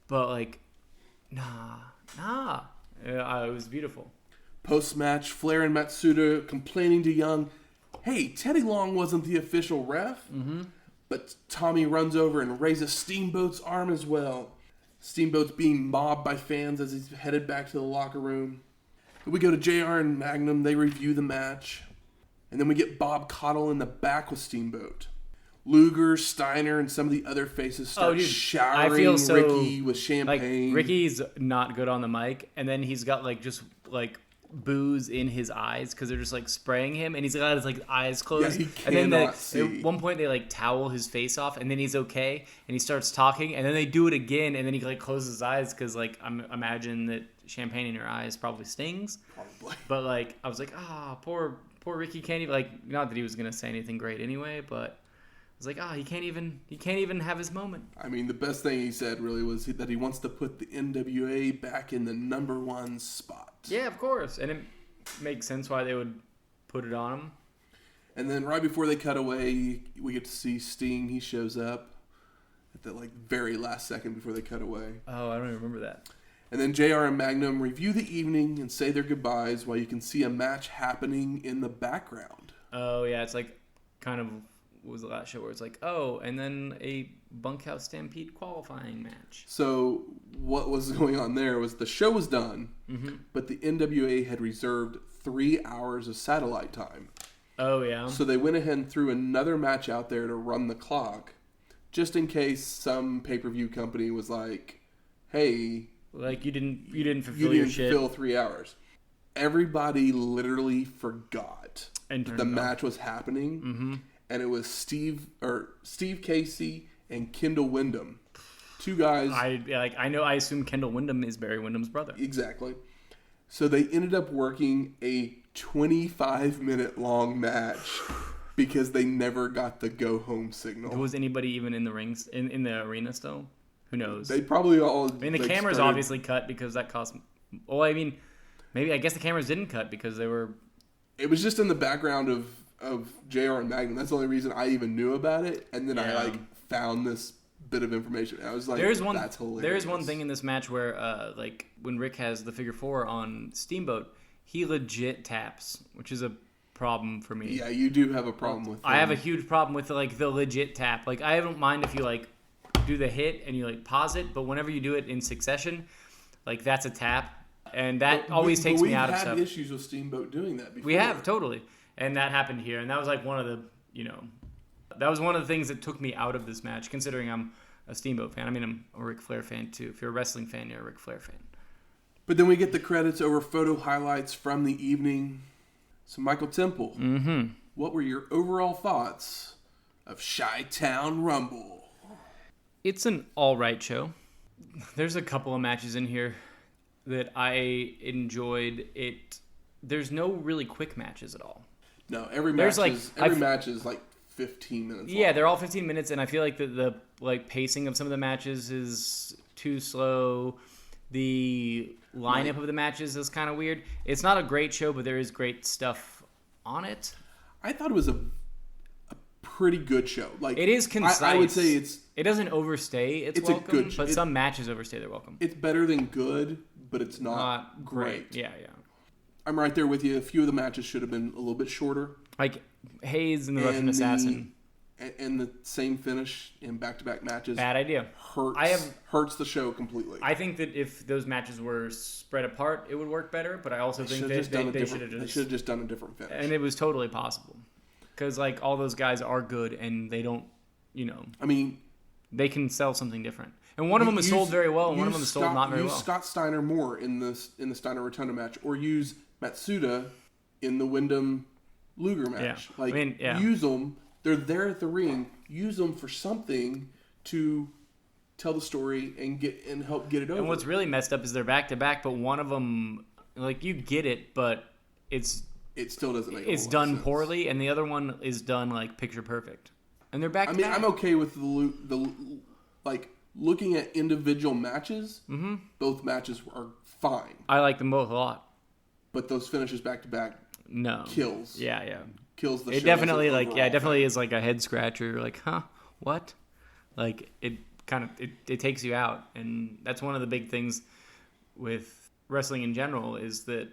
but like, nah. It was beautiful. Post-match, Flair and Matsuda complaining to Young, "Hey, Teddy Long wasn't the official ref." Mm-hmm. But Tommy runs over and raises Steamboat's arm as well. Steamboat's being mobbed by fans as he's headed back to the locker room. We go to JR and Magnum. They review the match. And then we get Bob Caudle in the back with Steamboat. Luger, Steiner, and some of the other faces start showering Ricky with champagne. Like, Ricky's not good on the mic. And then he's got just booze in his eyes because they're just spraying him, and he's got his eyes closed. Yeah, he cannot see. At one point they towel his face off, and then he's okay, and he starts talking, and then they do it again, and then he closes his eyes because I'm imagine that champagne in your eyes probably stings. Probably. But I was like, poor Ricky can't even not that he was gonna say anything great anyway, but I was like, he can't even have his moment. I mean, the best thing he said really was that he wants to put the NWA back in the number 1 spot. Yeah, of course. And it makes sense why they would put it on him. And then right before they cut away, we get to see Sting. He shows up at the very last second before they cut away. Oh, I don't even remember that. And then JR and Magnum review the evening and say their goodbyes while you can see a match happening in the background. Oh, yeah. It's like kind of, what was the last show where it's like, oh, and then a Bunkhouse Stampede qualifying match. So what was going on there was the show was done, but the NWA had reserved 3 hours of satellite time. Oh, yeah. So they went ahead and threw another match out there to run the clock, just in case some pay-per-view company was like, hey... Like, you didn't fulfill your shit. You didn't fulfill 3 hours. Everybody literally forgot that the match was happening, and it was Steve Casey and Kendall Windham. Two guys... I assume Kendall Windham is Barry Windham's brother. Exactly. So they ended up working a 25-minute long match because they never got the go-home signal. Was anybody even in the rings, in the arena still? Who knows? They probably all... I mean, the cameras obviously cut because that cost... Well, I mean, maybe... I guess the cameras didn't cut because they were... It was just in the background of JR and Magnum. That's the only reason I even knew about it. And then I found this bit of information. I was like, that's hilarious. There is one thing in this match where, when Rick has the figure 4 on Steamboat, he legit taps, which is a problem for me. Yeah, you do have a problem with that. I have a huge problem with the legit tap. Like, I don't mind if you do the hit and you pause it, but whenever you do it in succession, that's a tap, and that always takes me out of stuff. We've had issues with Steamboat doing that before. We have, totally, and that happened here, and that was one of the that was one of the things that took me out of this match, considering I'm a Steamboat fan. I mean, I'm a Ric Flair fan too. If you're a wrestling fan, you're a Ric Flair fan. But then we get the credits over photo highlights from the evening. So Michael Temple, what were your overall thoughts of Chi-Town Rumble? It's an all-right show. There's a couple of matches in here that I enjoyed. There's no really quick matches at all. No, every match is 15 minutes long. Yeah, they're all 15 minutes, and I feel like the pacing of some of the matches is too slow. The lineup of the matches is kind of weird. It's not a great show, but there is great stuff on it. I thought it was a pretty good show. It is concise. I would say it doesn't overstay its welcome, a good show. But some matches overstay their welcome. It's better than good, but it's not great. Yeah. I'm right there with you. A few of the matches should have been a little bit shorter. Like Hayes and the Russian Assassin. And the same finish in back-to-back matches. Bad idea. Hurts the show completely. I think that if those matches were spread apart, it would work better. But I also think that they should have just done a different finish. And it was totally possible. Because, all those guys are good, and they don't, I mean... They can sell something different. And one of them is sold very well, and one of them is sold not very well. Use Scott Steiner more in the Steiner Rotunda match, or use Matsuda in the Wyndham Luger match. Yeah. Use them. They're there at the ring. Use them for something to tell the story and help get it over. And what's really messed up is they're back-to-back, but one of them, you get it, but it still doesn't make it's done poorly, and the other one is done picture perfect, and they're back. I mean, I'm okay with the looking at individual matches. Mm-hmm. Both matches are fine. I like them both a lot, but those finishes back to back, kills. Yeah. Kills the show. It definitely definitely is a head scratcher. You're like, huh, what? It kind of it takes you out, and that's one of the big things with wrestling in general is that.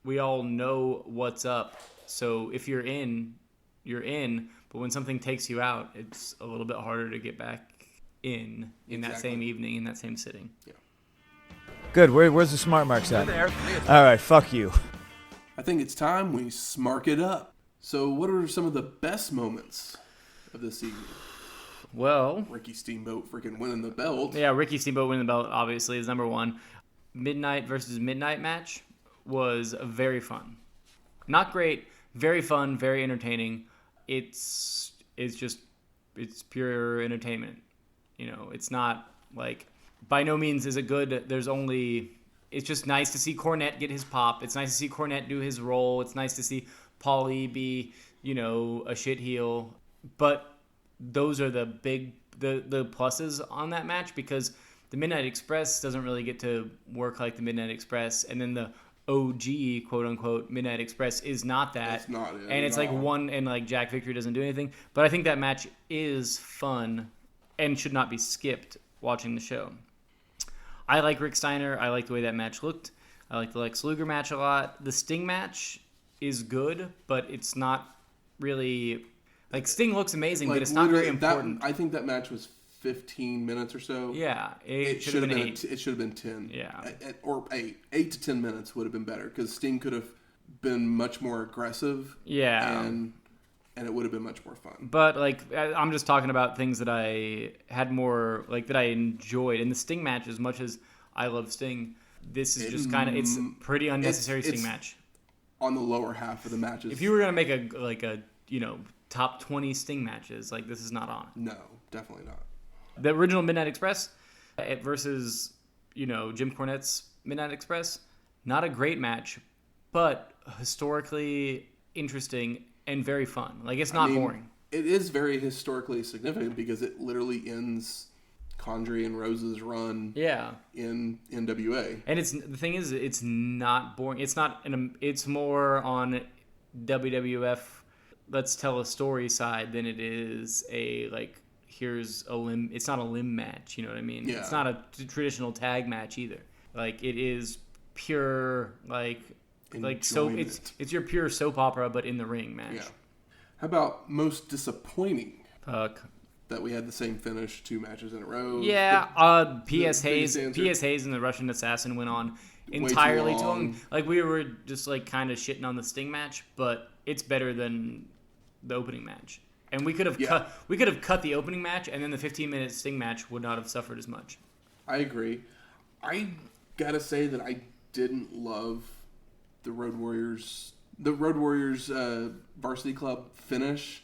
We all know what's up, so if you're in, you're in. But when something takes you out, it's a little bit harder to get back in that same evening, in that same sitting. Yeah. Good. Where's the smart marks at? There. All right, fuck you. I think it's time we smark it up. So what are some of the best moments of this evening? Well... Ricky Steamboat freaking winning the belt. Yeah, Ricky Steamboat winning the belt, obviously, is number one. Midnight versus Midnight match was very fun. Not great, very fun, very entertaining. It's pure entertainment. It's not by no means is it good. It's just nice to see Cornette get his pop. It's nice to see Cornette do his role. It's nice to see Paulie be, a shit heel. But those are the big the pluses on that match, because the Midnight Express doesn't really get to work like the Midnight Express, and then the OG, quote-unquote, Midnight Express is not that. It's not it. And it's one, and Jack Victory doesn't do anything. But I think that match is fun and should not be skipped watching the show. I like Rick Steiner. I like the way that match looked. I like the Lex Luger match a lot. The Sting match is good, but it's not really... Like, Sting looks amazing, but it's not very important. I think that match was 15 minutes or so. Yeah, it should have been 8. It should have been 10. Yeah. Or 8. 8 to 10 minutes would have been better, because Sting could have been much more aggressive. Yeah. And it would have been much more fun. But, like, I'm just talking about things that I had more, like, that I enjoyed. And the Sting match, as much as I love Sting, this is just kind of, it's a pretty unnecessary Sting match. On the lower half of the matches. If you were going to make a top 20 Sting matches, like, this is not on. No, definitely not. The original Midnight Express versus, Jim Cornette's Midnight Express, not a great match, but historically interesting and very fun. Like, it's not boring. It is very historically significant because it literally ends Condrey and Rose's run in NWA. And the thing is, it's not boring. It's more on WWF, let's tell a story side than it is here's a limb. It's not a limb match, you know what I mean? Yeah. It's not a traditional tag match either. Like, it is pure, so it's your pure soap opera, but in the ring match. Yeah. How about most disappointing? Fuck. That we had the same finish 2 matches in a row. Yeah, P.S. Hayes and the Russian Assassin went on entirely too long. Like, we were just kind of shitting on the Sting match, but it's better than the opening match. And we could have cut the opening match, and then the 15-minute Sting match would not have suffered as much. I agree. I gotta say that I didn't love the Road Warriors Varsity Club finish.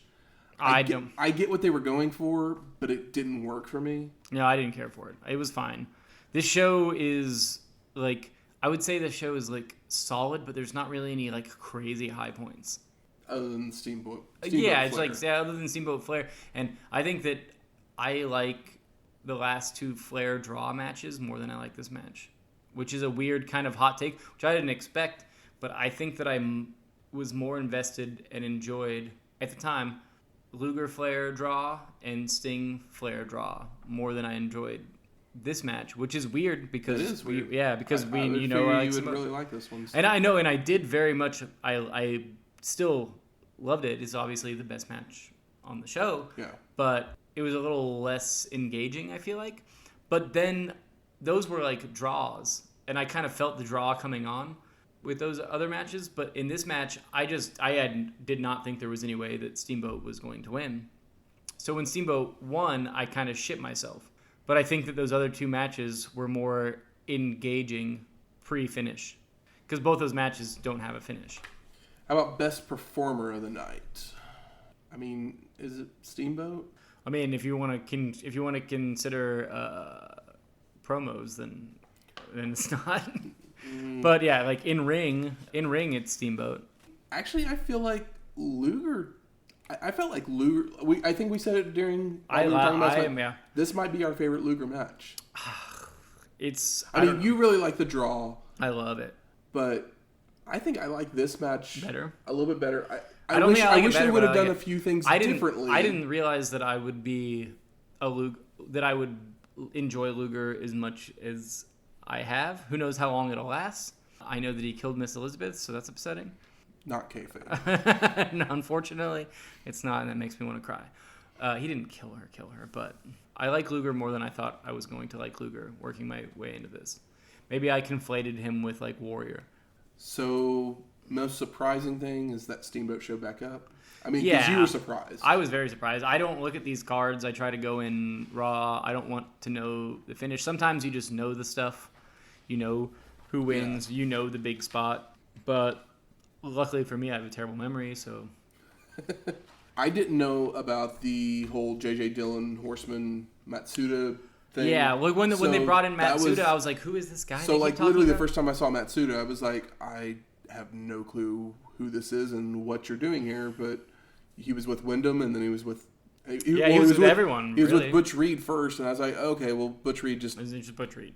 I get what they were going for, but it didn't work for me. No, I didn't care for it. It was fine. This show is I would say the show is solid, but there's not really any crazy high points. Other than Steamboat. Other than Steamboat Flair. And I think that I like the last 2 Flair draw matches more than I like this match, which is a weird kind of hot take, which I didn't expect, but I think that I was more invested and enjoyed at the time Luger Flair draw and Sting Flair draw more than I enjoyed this match, which is weird because it is weird. I would really like this one. And I know, and I did very much. I still loved it. It's obviously the best match on the show. Yeah. But it was a little less engaging, I feel like. But then those were draws, and I kind of felt the draw coming on with those other matches. But in this match, I did not think there was any way that Steamboat was going to win. So when Steamboat won, I kind of shit myself. But I think that those other 2 matches were more engaging pre-finish, because both those matches don't have a finish. How about best performer of the night? I mean, is it Steamboat? I mean, if you want to consider promos, then it's not. But yeah, in ring, it's Steamboat. Actually, I feel like Luger. I felt like Luger. I think we said it during. This might be our favorite Luger match. I mean, you really like the draw. I love it, but I think I like this match better, a little bit better. I wish they would have done a few things differently. I didn't realize that I would be that I would enjoy Luger as much as I have. Who knows how long it'll last? I know that he killed Miss Elizabeth, so that's upsetting. Not kayfabe. No, unfortunately, it's not, and that makes me want to cry. He didn't kill her, but I like Luger more than I thought I was going to like Luger working my way into this. Maybe I conflated him with Warrior. So, most surprising thing is that Steamboat showed back up? I mean, because you were surprised. I was very surprised. I don't look at these cards. I try to go in raw. I don't want to know the finish. Sometimes you just know the stuff. You know who wins. Yeah. You know the big spot. But luckily for me, I have a terrible memory, so... I didn't know about the whole J.J. Dillon, Horseman, Matsuda thing. Yeah, when they brought in Matsuda, I was like, who is this guy? So, literally the first time I saw Matsuda, I was like, I have no clue who this is and what you're doing here, but he was with Windham, and then he was with... He was with everyone, He was with Butch Reed first, and I was like, okay, well, Butch Reed just... It's just Butch Reed.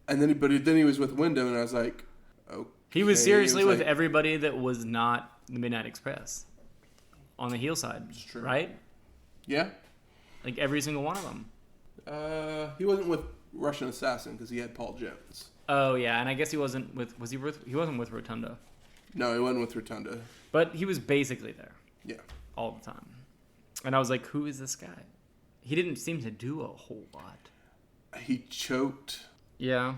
And then he was with Windham, and I was like, okay. He was seriously with everybody that was not the Midnight Express on the heel side, right? Yeah. Every single one of them. He wasn't with Russian assassin because he had Paul Jones. Oh yeah, and I guess he wasn't with. He wasn't with Rotunda. No, he wasn't with Rotunda. But he was basically there. Yeah. All the time. And I was like, who is this guy? He didn't seem to do a whole lot. He choked. Yeah.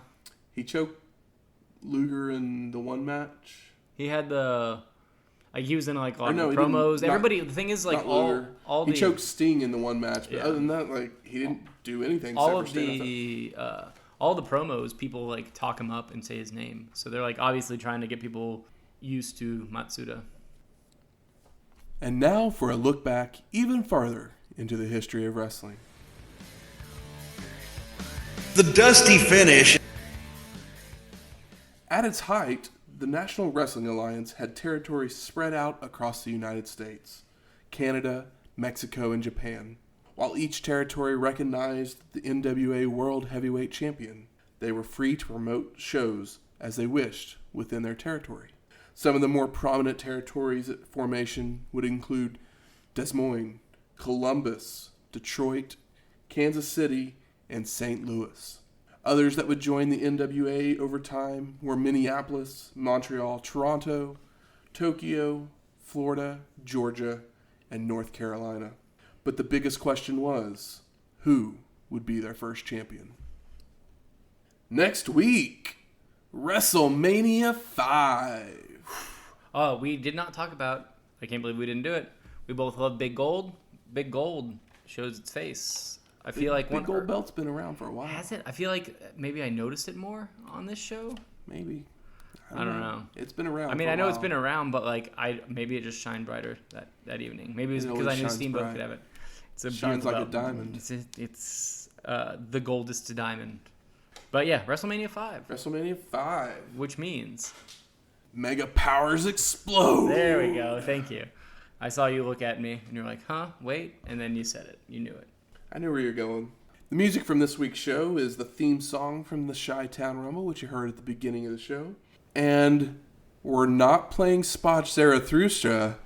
He choked Luger in the one match. He had the... Like, he was in, like, a lot of the promos. Everybody... The thing is, like, all he choked Sting in the one match. But other than that, like, he didn't do anything. All the promos, people, like, talk him up and say his name. So they're, like, obviously trying to get people used to Matsuda. And now for a look back even farther into the history of wrestling. The dusty finish. At its height, the National Wrestling Alliance had territories spread out across the United States, Canada, Mexico, and Japan. While each territory recognized the NWA World Heavyweight Champion, they were free to promote shows as they wished within their territory. Some of the more prominent territories at formation would include Des Moines, Columbus, Detroit, Kansas City, and St. Louis. Others that would join the NWA over time were Minneapolis, Montreal, Toronto, Tokyo, Florida, Georgia, and North Carolina. But the biggest question was, who would be their first champion? Next week, WrestleMania 5. Oh, we did not talk about... I can't believe we didn't do it. We both love Big Gold. Big Gold shows its face. I feel like Big Gold belt's been around for a while. Has it? I feel like maybe I noticed it more on this show. Maybe. I don't know. It's been around. I mean, I know it's been around, but like maybe it just shined brighter that evening. Maybe it was because I knew Steamboat could have it. It shines like a diamond. It's the goldest diamond. But yeah, WrestleMania 5. WrestleMania 5. Which means... Mega powers explode. There we go. Thank you. I saw you look at me, and you're like, huh? Wait. And then you said it. You knew it. I knew where you're going. The music from this week's show is the theme song from the Chi-Town Rumble, which you heard at the beginning of the show. And we're not playing Spot Zarathustra.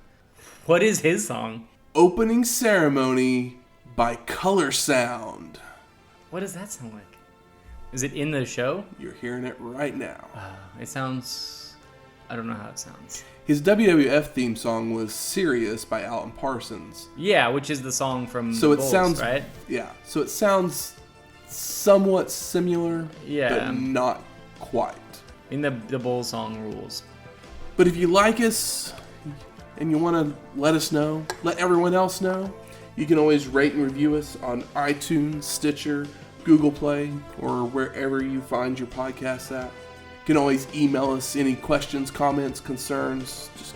What is his song? Opening Ceremony by Color Sound. What does that sound like? Is it in the show? You're hearing it right now. It sounds... I don't know how it sounds. His WWF theme song was Sirius by Alan Parsons. Yeah, which is the song from so the it Bulls, sounds, right? Yeah, so it sounds somewhat similar, but not quite. In the Bulls song rules. But if you like us and you want to let us know, let everyone else know, you can always rate and review us on iTunes, Stitcher, Google Play, or wherever you find your podcasts at. You can always email us any questions, comments, concerns. Just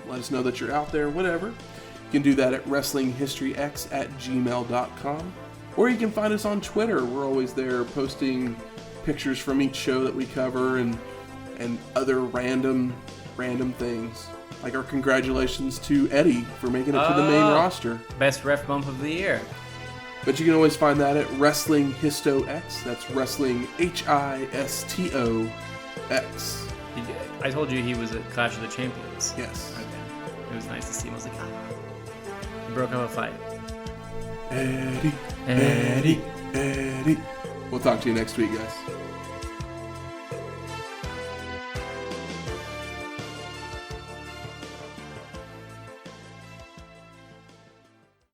let us know that you're out there, whatever. You can do that at wrestlinghistoryx@gmail.com. Or you can find us on Twitter. We're always there posting pictures from each show that we cover and other random things. Like our congratulations to Eddie for making it to the main roster. Best ref bump of the year. But you can always find that at Wrestling Histo X. That's Wrestling HISTOX. I told you he was at Clash of the Champions. Yes. Okay. It was nice to see him. I was like, he broke up a fight. Eddie. We'll talk to you next week, guys.